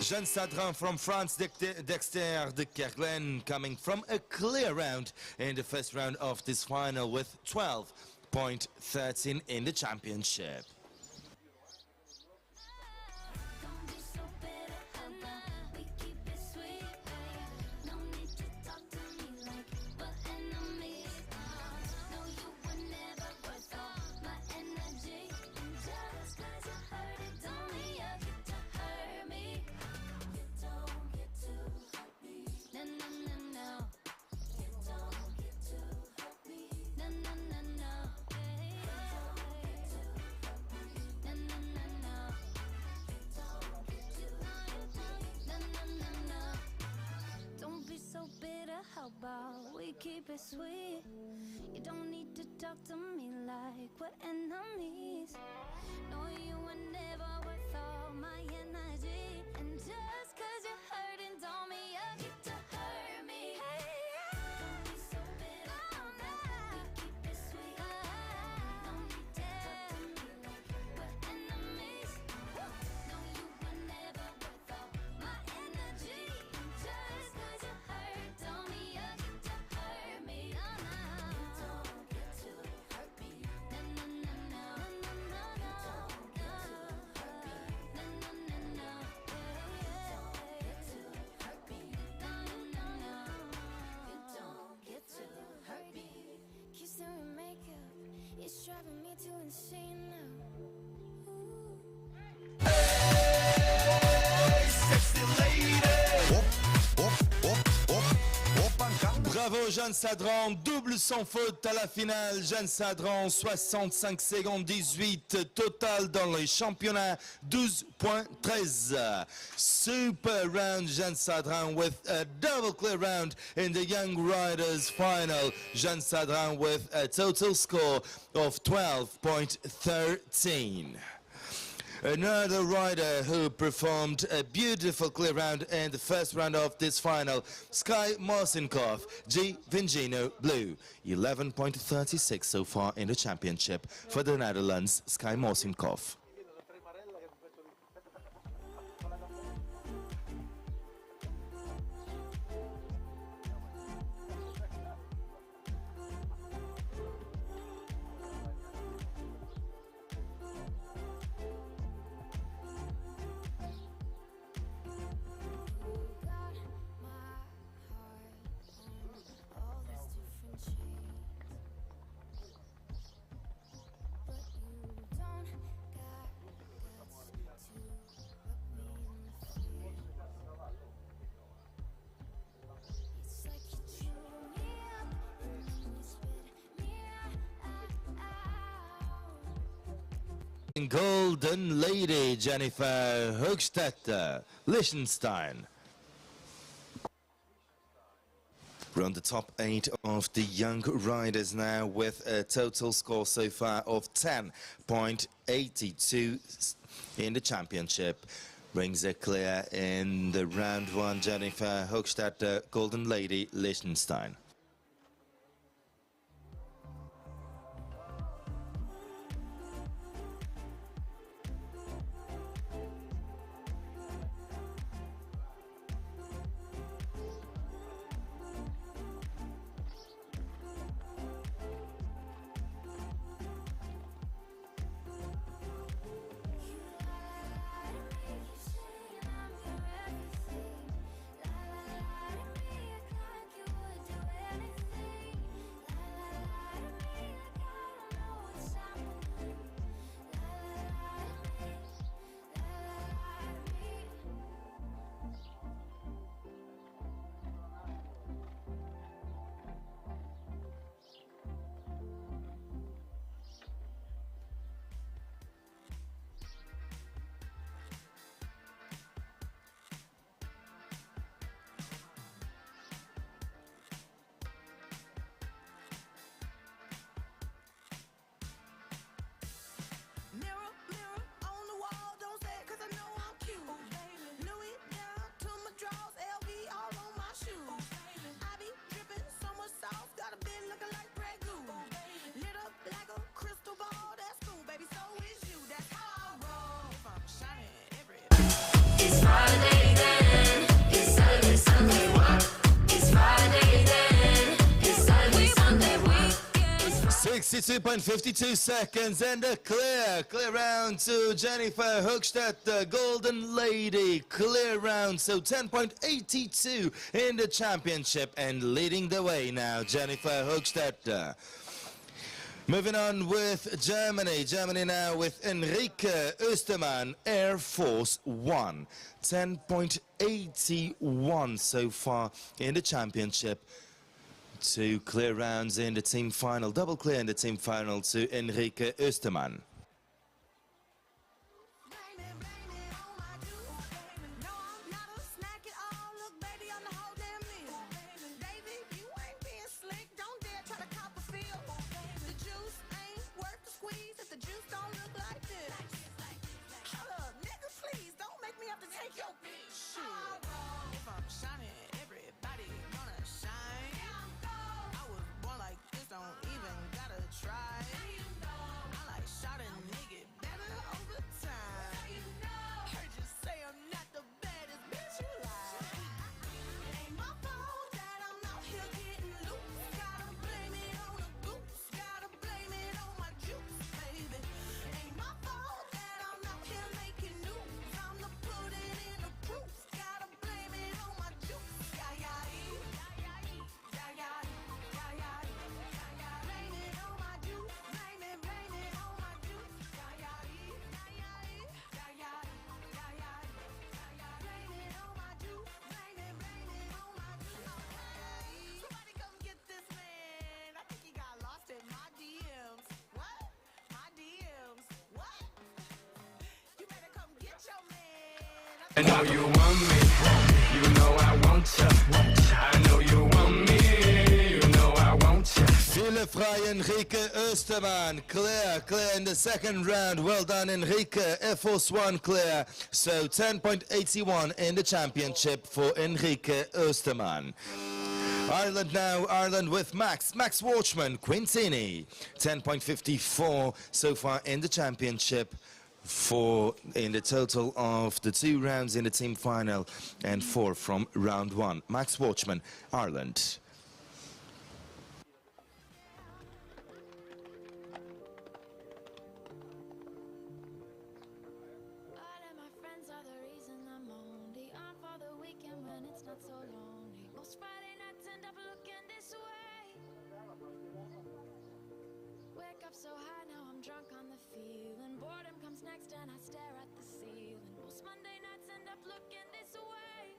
Jean Sadran from France, Dexter de Kerglen coming from a clear round in the first round of this final with 12.13 in the championship. Don't be so bitter, we keep it sweet. No need to talk to me like we're enemies. No, you were never worth all my energy. And just 'cause you heard it, don't mean you get to hurt me. You don't get to hurt me. No, no, no, no. You don't get to hurt me. No, no, no, no. You don't get to hurt me. No, no, no, no. Don't be so bitter, how about we keep it sweet? You don't need to talk to me like we're enemies. No, you were never worth all my energy. And just 'cause you're hurting don't mean you get to hurt me. Don't be so bitter, we keep it sweet. Don't need to talk to me like we're enemies. No, you were never worth all my energy. Just 'cause you hurt, don't mean you get to hurt me. No, no. You don't get to hurt me. No, no, no, no. No, no, no, no. You don't get to hurt me. No, no, no, no. You don't get to hurt me. No, no, no, no. You don't get to hurt me. Kiss and makeup, it's driving me to insane now. Sexy lady. Bravo Jeanne Sadran, double sans faute à la finale. Jeanne Sadran, 65 secondes 18 total dans les championnats, 12.13. Super round Jeanne Sadran with a double clear round in the young riders final. Jeanne Sadran with a total score of 12.13. Another rider who performed a beautiful clear round in the first round of this final, Sky Marcinkov, G. Vingino Blue, 11.36 so far in the championship for the Netherlands, Sky Marcinkov. Got my heart on all these different chains, but you don't got guts to look me in the face. It's like you chew me up and then you spit me out. Golden Lady Jennifer Hochstetter, Liechtenstein. We're on the top 8 of the young riders now with a total score so far of 10.82 in the championship. Brings a clear in the round 1, Jennifer Hochstetter, Golden Lady Liechtenstein. You say I'm your everything. Lie to me, act like you would do 62.52 seconds and a clear round to Jennifer Hochstedt, the Golden Lady. Clear round, so 10.82 in the championship and leading the way now, Jennifer Hochstedt. Moving on with Germany. Germany now with Enrique Ostermann, Air Force One. 10.81 so far in the championship. 2 clear rounds in the team final. Double clear in the team final to Enrique Ostermann. I know you want me, you know I want ya. I know you want me, you know I want ya. Viele frei, Enrique Ostermann. Clear in the second round. Well done, Enrique. Air Force One clear. So 10.81 in the championship for Enrique Ostermann. Ireland now, Ireland with Max Watchman, Quintini. 10.54 so far in the championship. 4 in the total of the 2 rounds in the team final and 4 from round 1. Max Watchman, Ireland. All of my friends are the reason I'm only on for the weekend when it's not so lonely. Most Friday nights end up looking this way. Wake up so high, now I'm drunk on the feeling. Boredom comes next and I stare at the ceiling. Most Monday nights end up looking this way.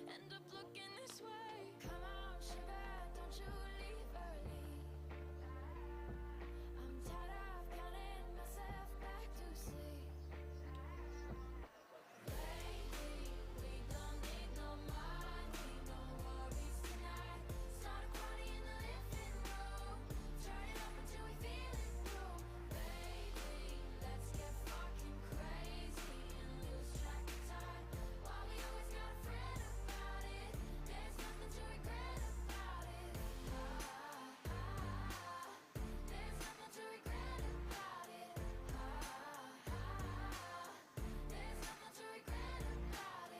End up looking this way. Come on, sugar, don't you leave early. I'm tired of counting myself back to sleep. Baby, we don't need no money, no worries tonight. Start a party in the living room. Turn it up until we feel it through. Baby, let's get fucking crazy and lose track of time. While we always got a friend about it, there's nothing to regret about it. There's nothing to regret about it. There's nothing to regret about it.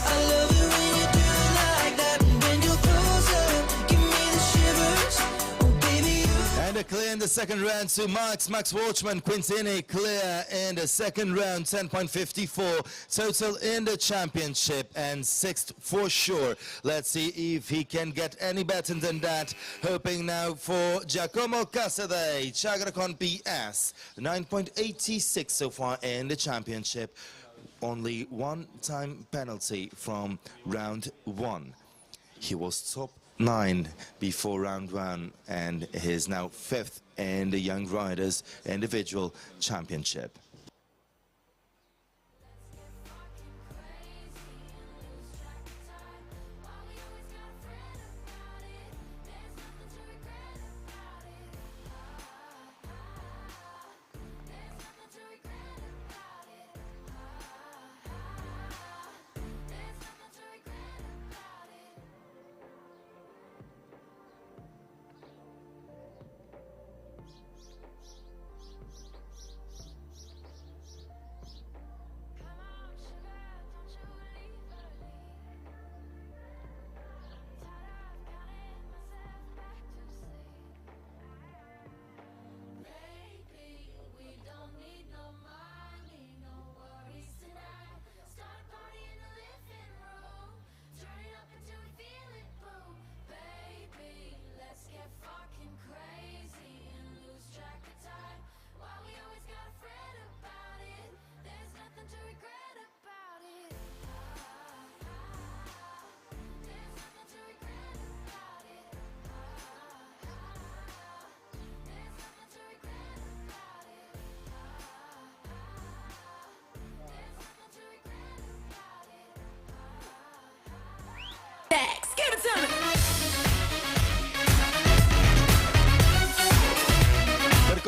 I love it when you do it like that. When you're closer, give me the shivers. Oh baby, you. And a clear in the second round to Max Watchman, Quintini clear in the second round, 10.54 total in the championship and 6th for sure. Let's see if he can get any better than that. Hoping now for Giacomo Casadei, Chagracon PS, 9.86 so far in the championship. Only 1 time penalty from round 1. He was top 9 before round 1 and is now 5th in the Young Riders Individual Championship.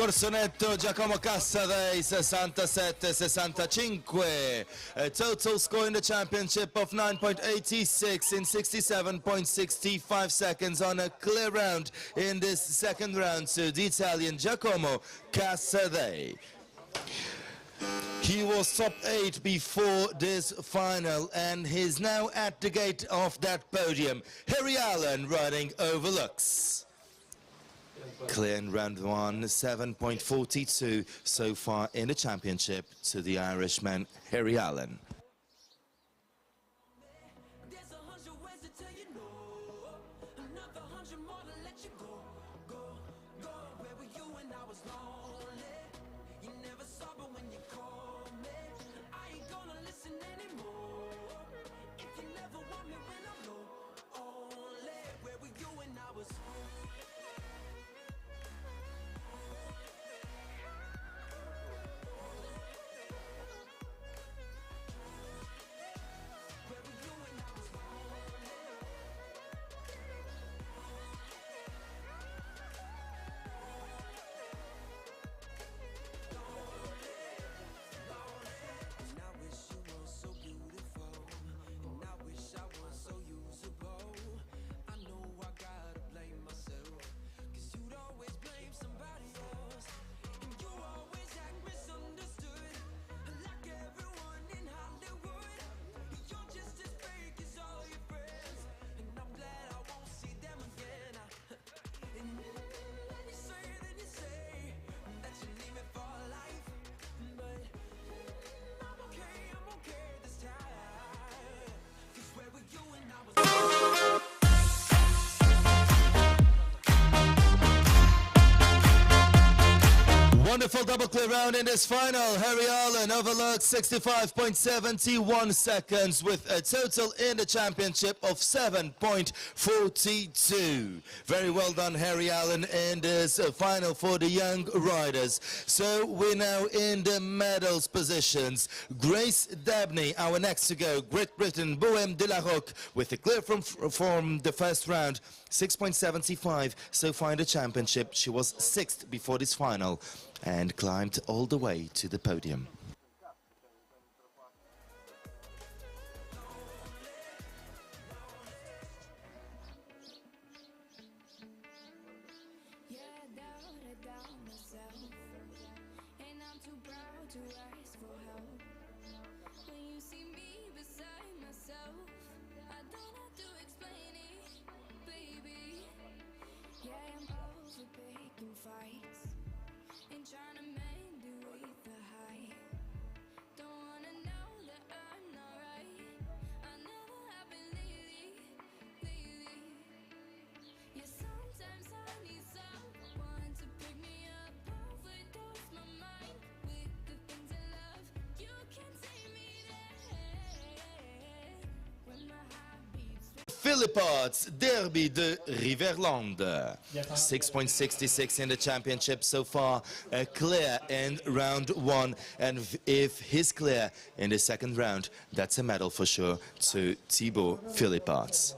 percorso netto Giacomo Cassadei 67-65. A total score in the championship of 9.86 in 67.65 seconds on a clear round in this second round to the Italian Giacomo Cassadei. He was top 8 before this final and he's now at the gate of that podium. Harry Allen running overlooks. Clear in round 1, 7.42 so far in the championship to the Irishman Harry Allen. There's 100 ways to tell you no, another 100 more to let you go, go, go. Where were you when I was lonely? You never saw me when you called me. I ain't gonna listen anymore. If you never want me when I'm low, only. Where were you when I was Wonderful double clear round in this final. Harry Allen overlooks 65.71 seconds with a total in the championship of 7.42. Very well done, Harry Allen, in this final for the young riders. So we're now in the medals positions. Grace Dabney, our next to go. Great Britain, Bohème de la Roque with a clear from the first round. 6.75 so far in the championship. She was 6th before this final and climbed all the way to the podium. Yeah, I doubt myself, and I'm too proud to ask for help. When you see me beside myself, I don't have to explain it, baby. Yeah, I'm over picking fights and trying to mend it with the height. Don't wanna know that I'm not right. I never have been lately. Yeah, sometimes I need someone to pick me up, overdose my mind with the things I love. You can take me there when my heart beats. Philippots, Derby de Riverland. 6.66 in the championship so far, clear in round 1. And if he's clear in the second round, that's a medal for sure to Thibaut Philippots.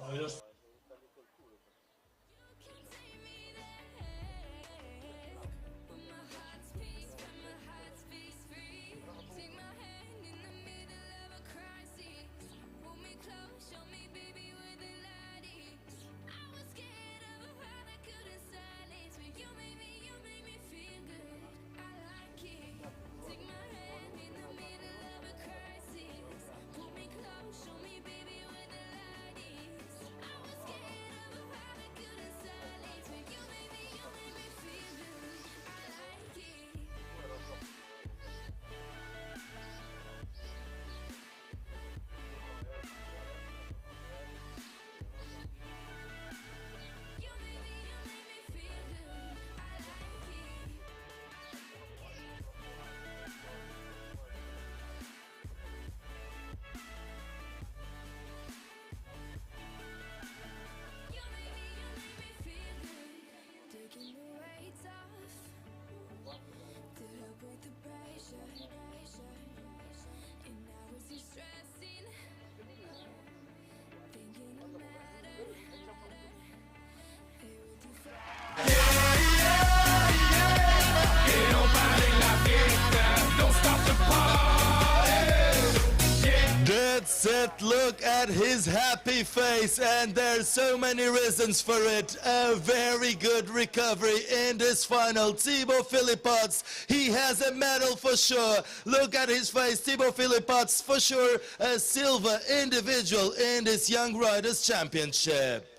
But look at his happy face, and there's so many reasons for it. A very good recovery in this final. Thibaut Philippot, he has a medal for sure. Look at his face. Thibaut Philippot, for sure, a silver individual in this Young Riders Championship.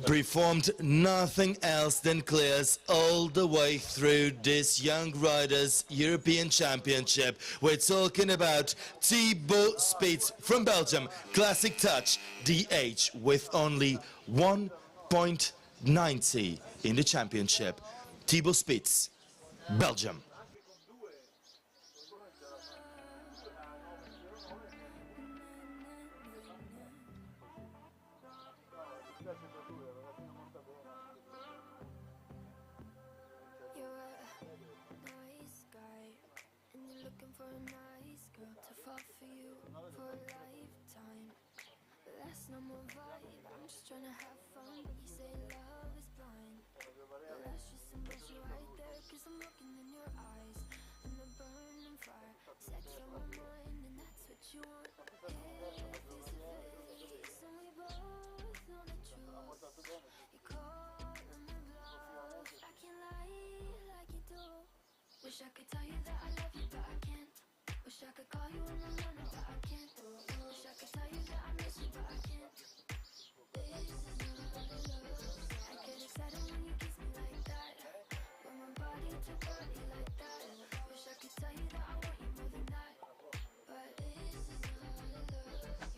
Performed nothing else than clears all the way through this Young Riders European Championship. We're talking about Thibaut Spitz from Belgium, Classic Touch, DH, with only 1.90 in the championship. Thibaut Spitz, Belgium. For a nice girl to fall for you for a lifetime, but that's not my vibe. I'm just trying to have fun, but you say love is blind. But that's just some bullshit right there, cause I'm looking in your eyes, and the burning fire sets on my mind, and that's what you want. If it's a face, and we both know the truth, you call on my bluff, I can't lie like you do. Wish I could tell you that I love you, but I can't. Wish I could call you on the morning, but I can't. Wish I could tell you that I miss you, but I can't. This is not love. I get excited when you kiss me like that, when my body to body like that. Wish I could tell you that I want you more than that, but this is not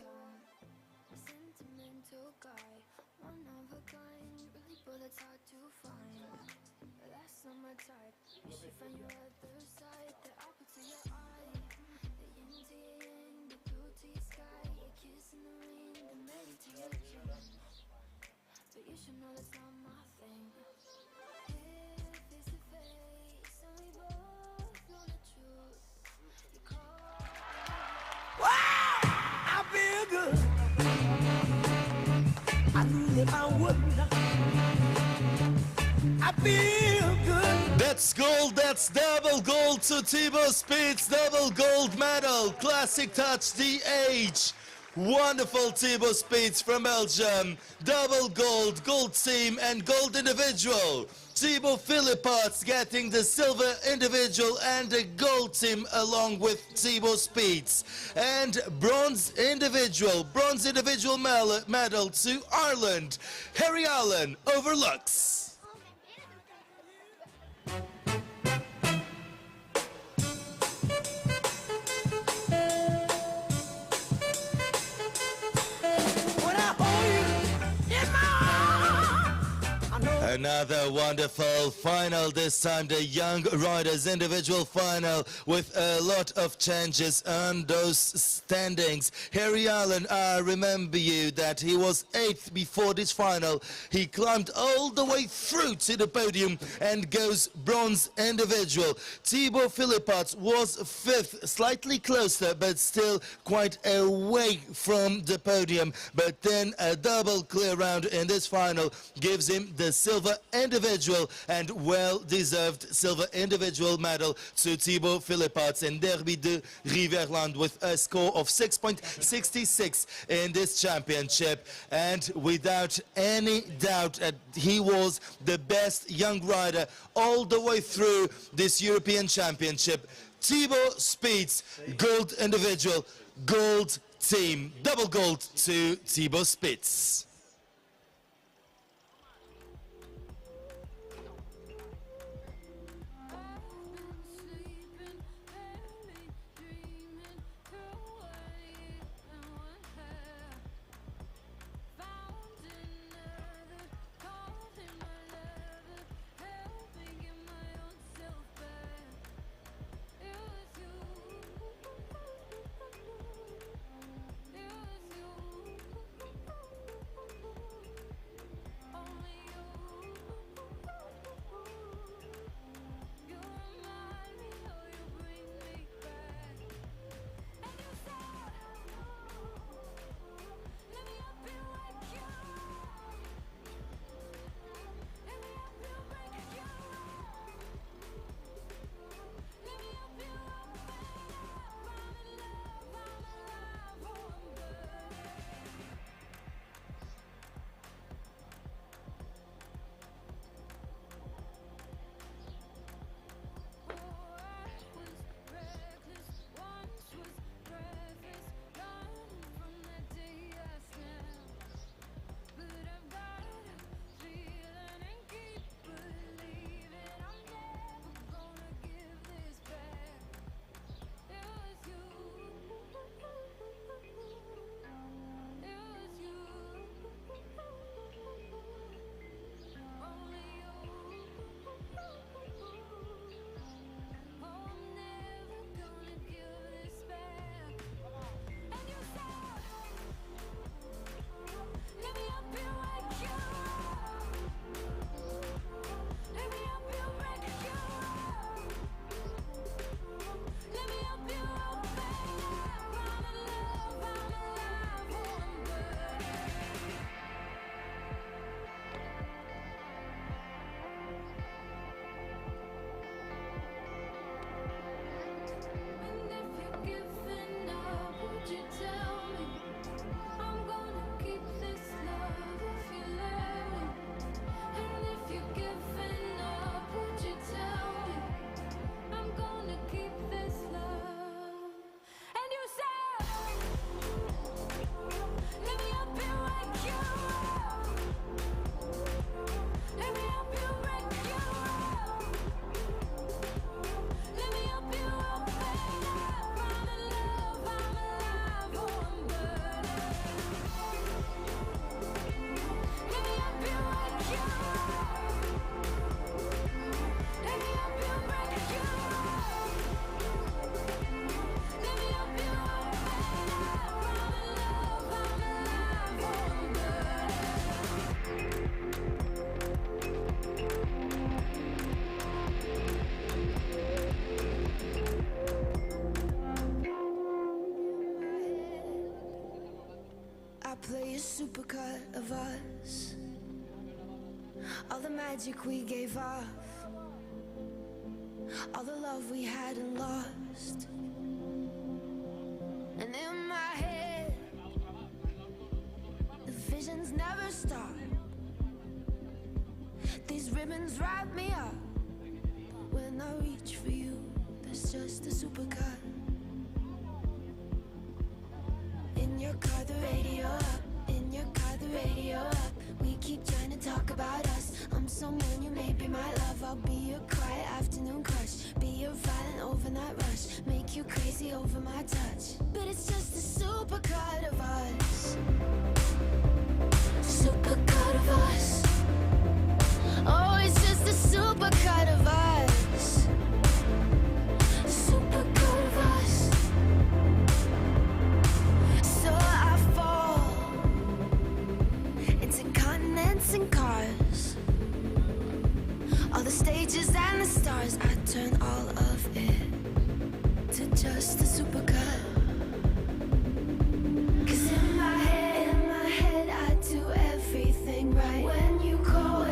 love. You're a sentimental guy, one of a kind, really, but it's hard to find. That's not my type. You should find your other side, the apple to your eye, the yin to your yang, the blue to your sky, your kiss in the rain, the melody to your dream. But you should know that's not my thing. If it's a face, and we both know the truth, you call. Wow, I feel good. I knew that I would. I feel good. That's gold, that's double gold to Thibaut Spitz, double gold medal, Classic Touch DH. Wonderful Thibaut Spitz from Belgium, double gold, gold team and gold individual. Thibaut Philippot getting the silver individual and the gold team along with Thibaut Spitz. And bronze individual medal to Ireland, Harry Allen overlooks. Another wonderful final, this time the Young Riders individual final with a lot of changes on those standings. Harry Allen, I remember you that he was 8th before this final. He climbed all the way through to the podium and goes bronze individual. Thibaut Philippot was 5th, slightly closer but still quite away from the podium. But then a double clear round in this final gives him the silver individual and well-deserved silver individual medal to Thibaut Philippot in Derby de Riverland with a score of 6.66 in this championship. And without any doubt, he was the best young rider all the way through this European Championship. Thibaut Spitz, gold individual, gold team, double gold to Thibaut Spitz. of us, all the magic we gave off, all the love we had and lost. And in my head, the visions never stop. These ribbons wrap me up. When I reach for you, there's just a supercut. In your car, the radio up. In your car, the radio up. We keep trying to talk about us. I'm so mean, you may be my love. I'll be your quiet afternoon crush. Be your violent overnight rush. Make you crazy over my touch. But it's just a supercut of us. Supercut of us. Oh, it's just a supercut of us. Supercut of us. So I fall into continents and cars, all the stages and the stars. I turn all of it to just a supercut. 'Cause in my head, I do everything right. When you call,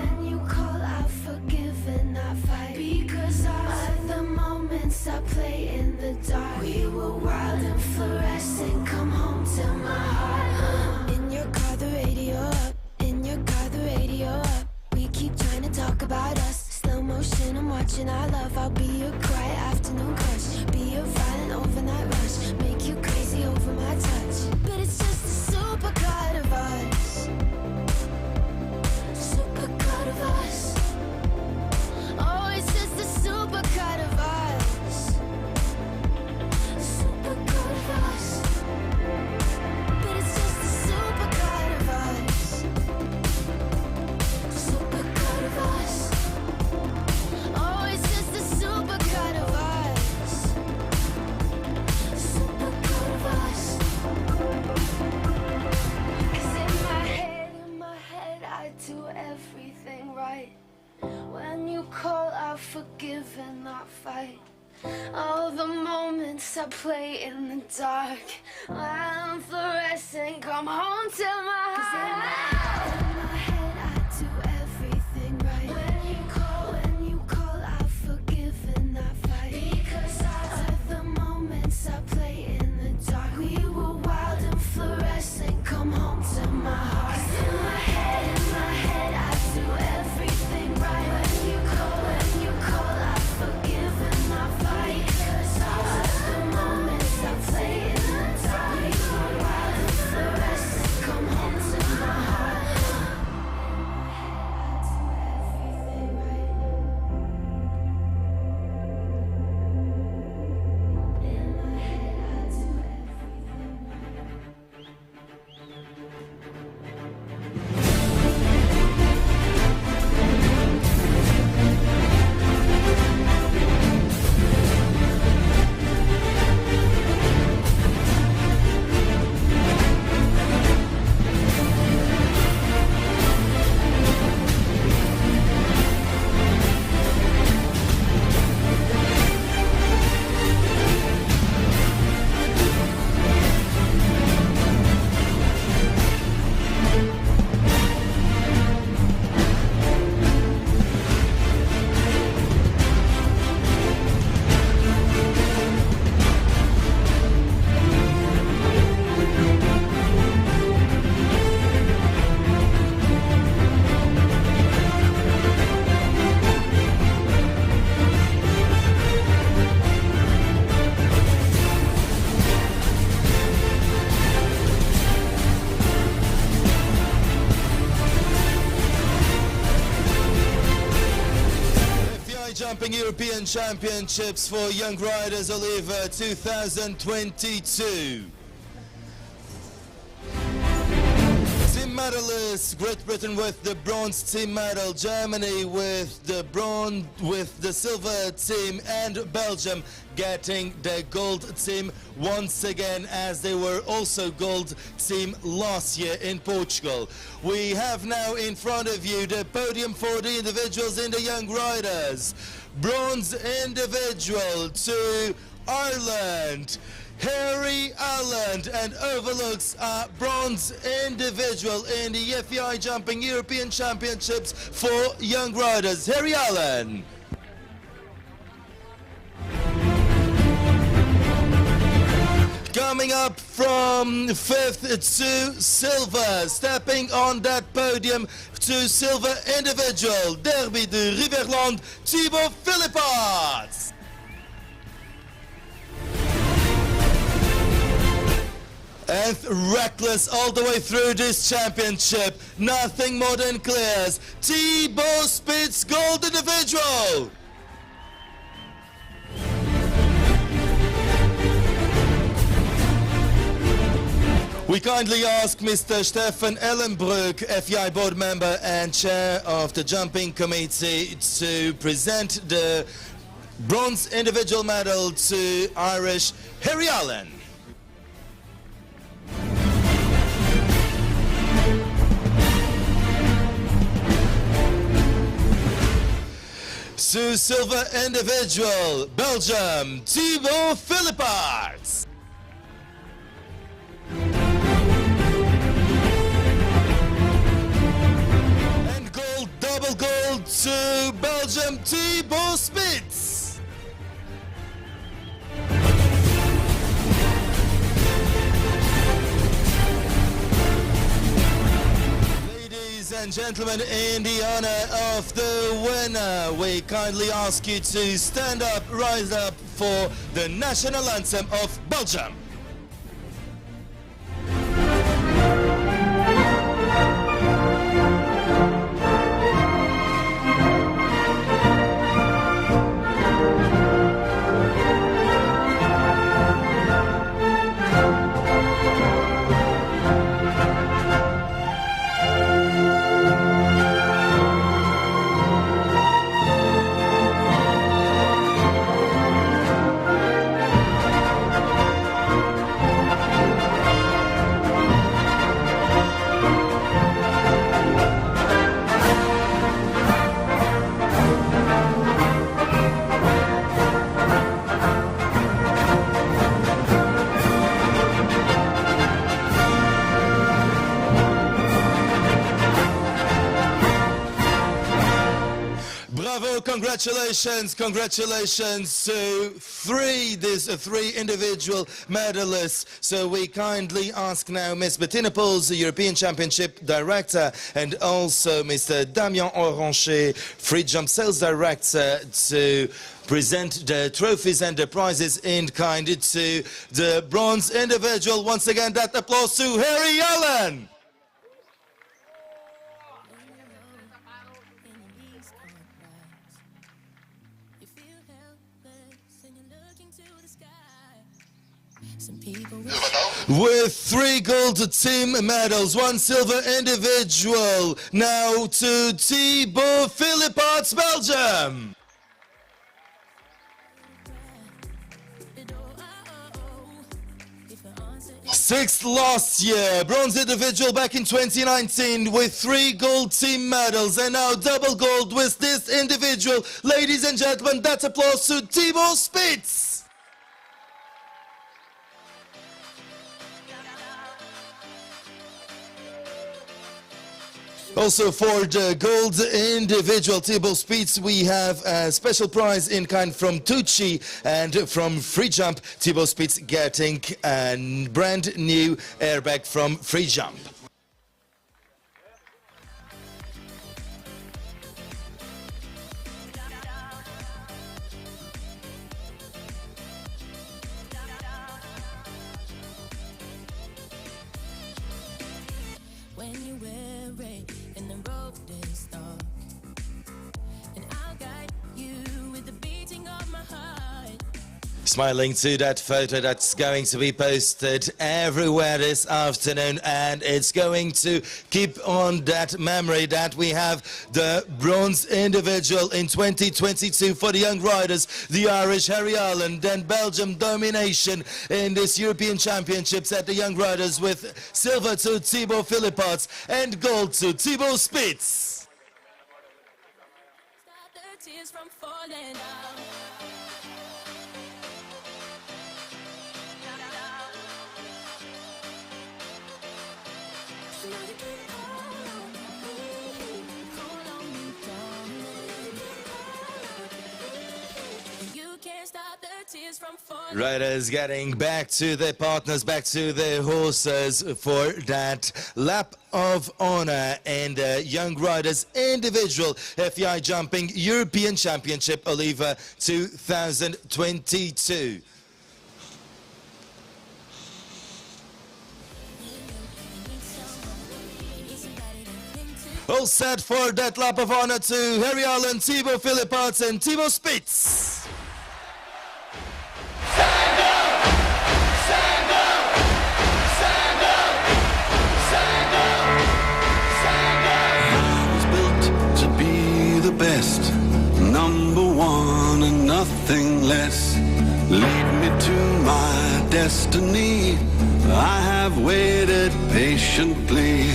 I forgive and I fight. Because of the moments I play in the dark. We were wild and fluorescent. Come home to my heart. In your car, the radio up. In your car, the radio up. We keep trying to talk about us. Slow motion, I'm watching our love. I'll be your quiet afternoon crush. Be your violent overnight rush. Make you crazy over my touch. But it's just a supercut of us. Supercut of us. Oh, it's just a supercut of us. Supercut of us. But it's just a supercut of us. Supercut of us. Oh, it's just a supercut of us. Supercut of us. 'Cause in my head, I do everything right. When you call, I forgive and not fight. All the moments I play in the dark, I'm fluorescent. Come home to my heart. In my head, I do everything right. When you call, I forgive and not fight. Because of the moments I play in the dark, we were wild and fluorescent. Come home to my heart. 'Cause in my head, I do everything right. When you call, I forgive and not fight. Because of the moments I play in the dark, we were wild and fluorescent. Come home to my heart. I do everything right. In my head, I do everything right. FEI Jumping European Championships for Young Riders Oliva 2022. Team medalists: Great Britain with the bronze team medal, Germany with the silver team, and Belgium getting the gold team once again, as they were also gold team last year in Portugal. We have now in front of you the podium for the individuals in the young riders. Bronze individual to Ireland. Harry Allen, and overlooks a bronze individual in the FEI Jumping European Championships for young riders. Harry Allen. Coming up from 5th to silver, stepping on that podium to silver individual, Derby de Riverland, Thibaut Philippot. And reckless all the way through this championship, nothing more than clears. Thibaut Spitz, gold individual. We kindly ask Mr. Stefan Ellenbroek, FEI board member and chair of the jumping committee, to present the bronze individual medal to Irish Harry Allen. To silver individual, Belgium, Thibaut Philippot. And gold, double gold to Belgium, Thibaut Spitz. Ladies and gentlemen, in the honor of the winner, we kindly ask you to stand up, rise up for the national anthem of Belgium. Bravo, congratulations to three individual medalists. So we kindly ask now Ms. Bettina Pauls, the European Championship Director, and also Mr. Damien Oranger, Free Jump Sales Director, to present the trophies and the prizes in kind to the bronze individual. Once again, that applause to Harry Allen. With 3 gold team medals, 1 silver individual. Now to Thibaut Philippot, Belgium. Sixth last year, bronze individual back in 2019 with 3 gold team medals, and now double gold with this individual. Ladies and gentlemen, that applause to Thibaut Spitz. Also for the gold individual Thibaut Spitz, we have a special prize in kind from Tucci, and from Free Jump, Thibaut Spitz getting a brand new airbag from Free Jump. When you wear it and the road is dark, and I'll guide you with the beating of my heart. Smiling to that photo that's going to be posted everywhere this afternoon, and it's going to keep on that memory that we have the bronze individual in 2022 for the young riders, the Irish Harry Allen, then Belgium domination in this European Championships at the young riders with silver to Thibaut Philippot and gold to Thibaut Spitz. Stop the tears from falling out. Riders getting back to their partners, back to their horses for that lap of honor and Young Riders Individual FEI Jumping European Championship Oliva 2022. All set for that lap of honor to Harry Allen, Thibaut Philippot and Thibaut Spitz. Best, number one and nothing less. Lead me to my destiny. I have waited patiently.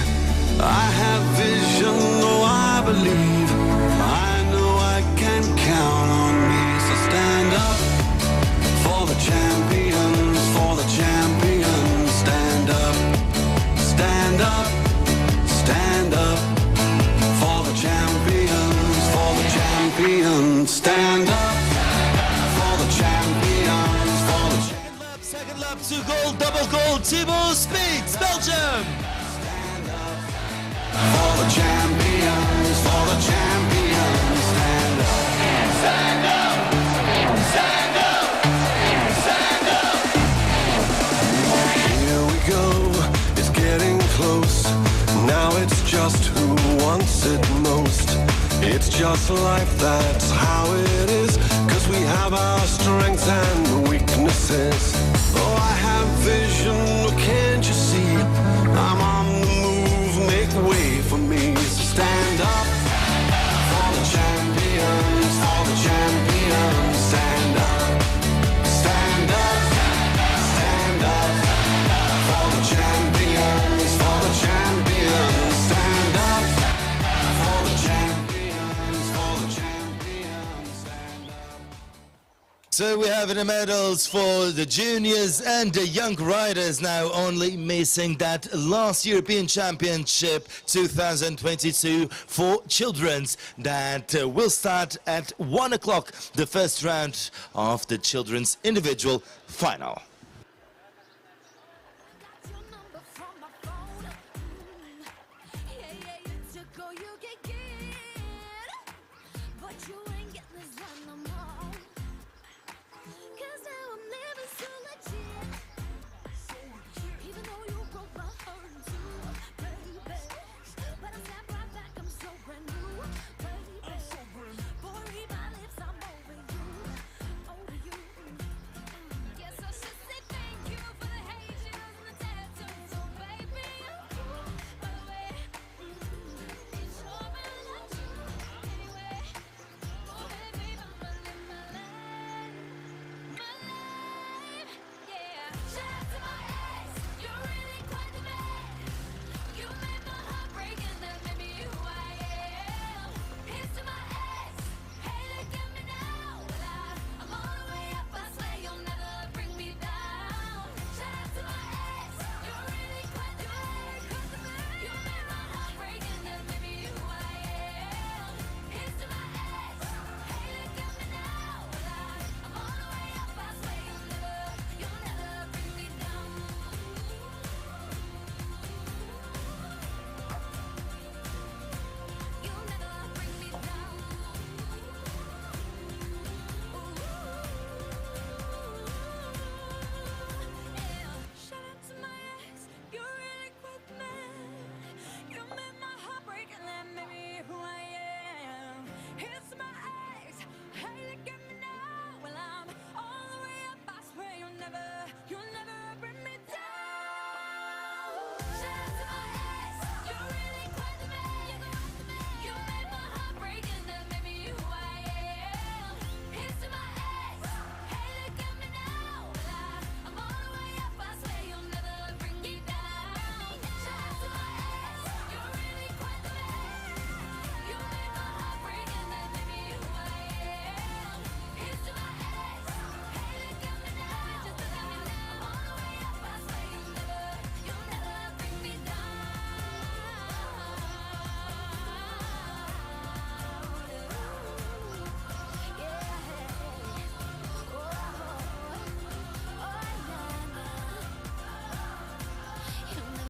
I have vision, oh I believe. I know I can count on me. So stand up for the champions, for the champions. Stand up, stand up, stand up for the champions. Champions, stand up for the champions, for the second lap to gold, double gold, Thibaut Spitz, Belgium. Stand up for the champions, for the champions, stand up, stand up, stand up, stand up. Here we go, it's getting close. Now it's just who wants it most. It's just life, that's how it is. 'Cause we have our strengths and weaknesses. Oh, I have vision, can't you see? I'm on the move, make way for me. So stand up for the champions, for the champions. Stand up, stand up, stand up for the champions, for the champions. Stand up for the champions. So we have the medals for the juniors and the young riders now, only missing that last European Championship 2022 for children's that will start at 1 o'clock, the first round of the children's individual final.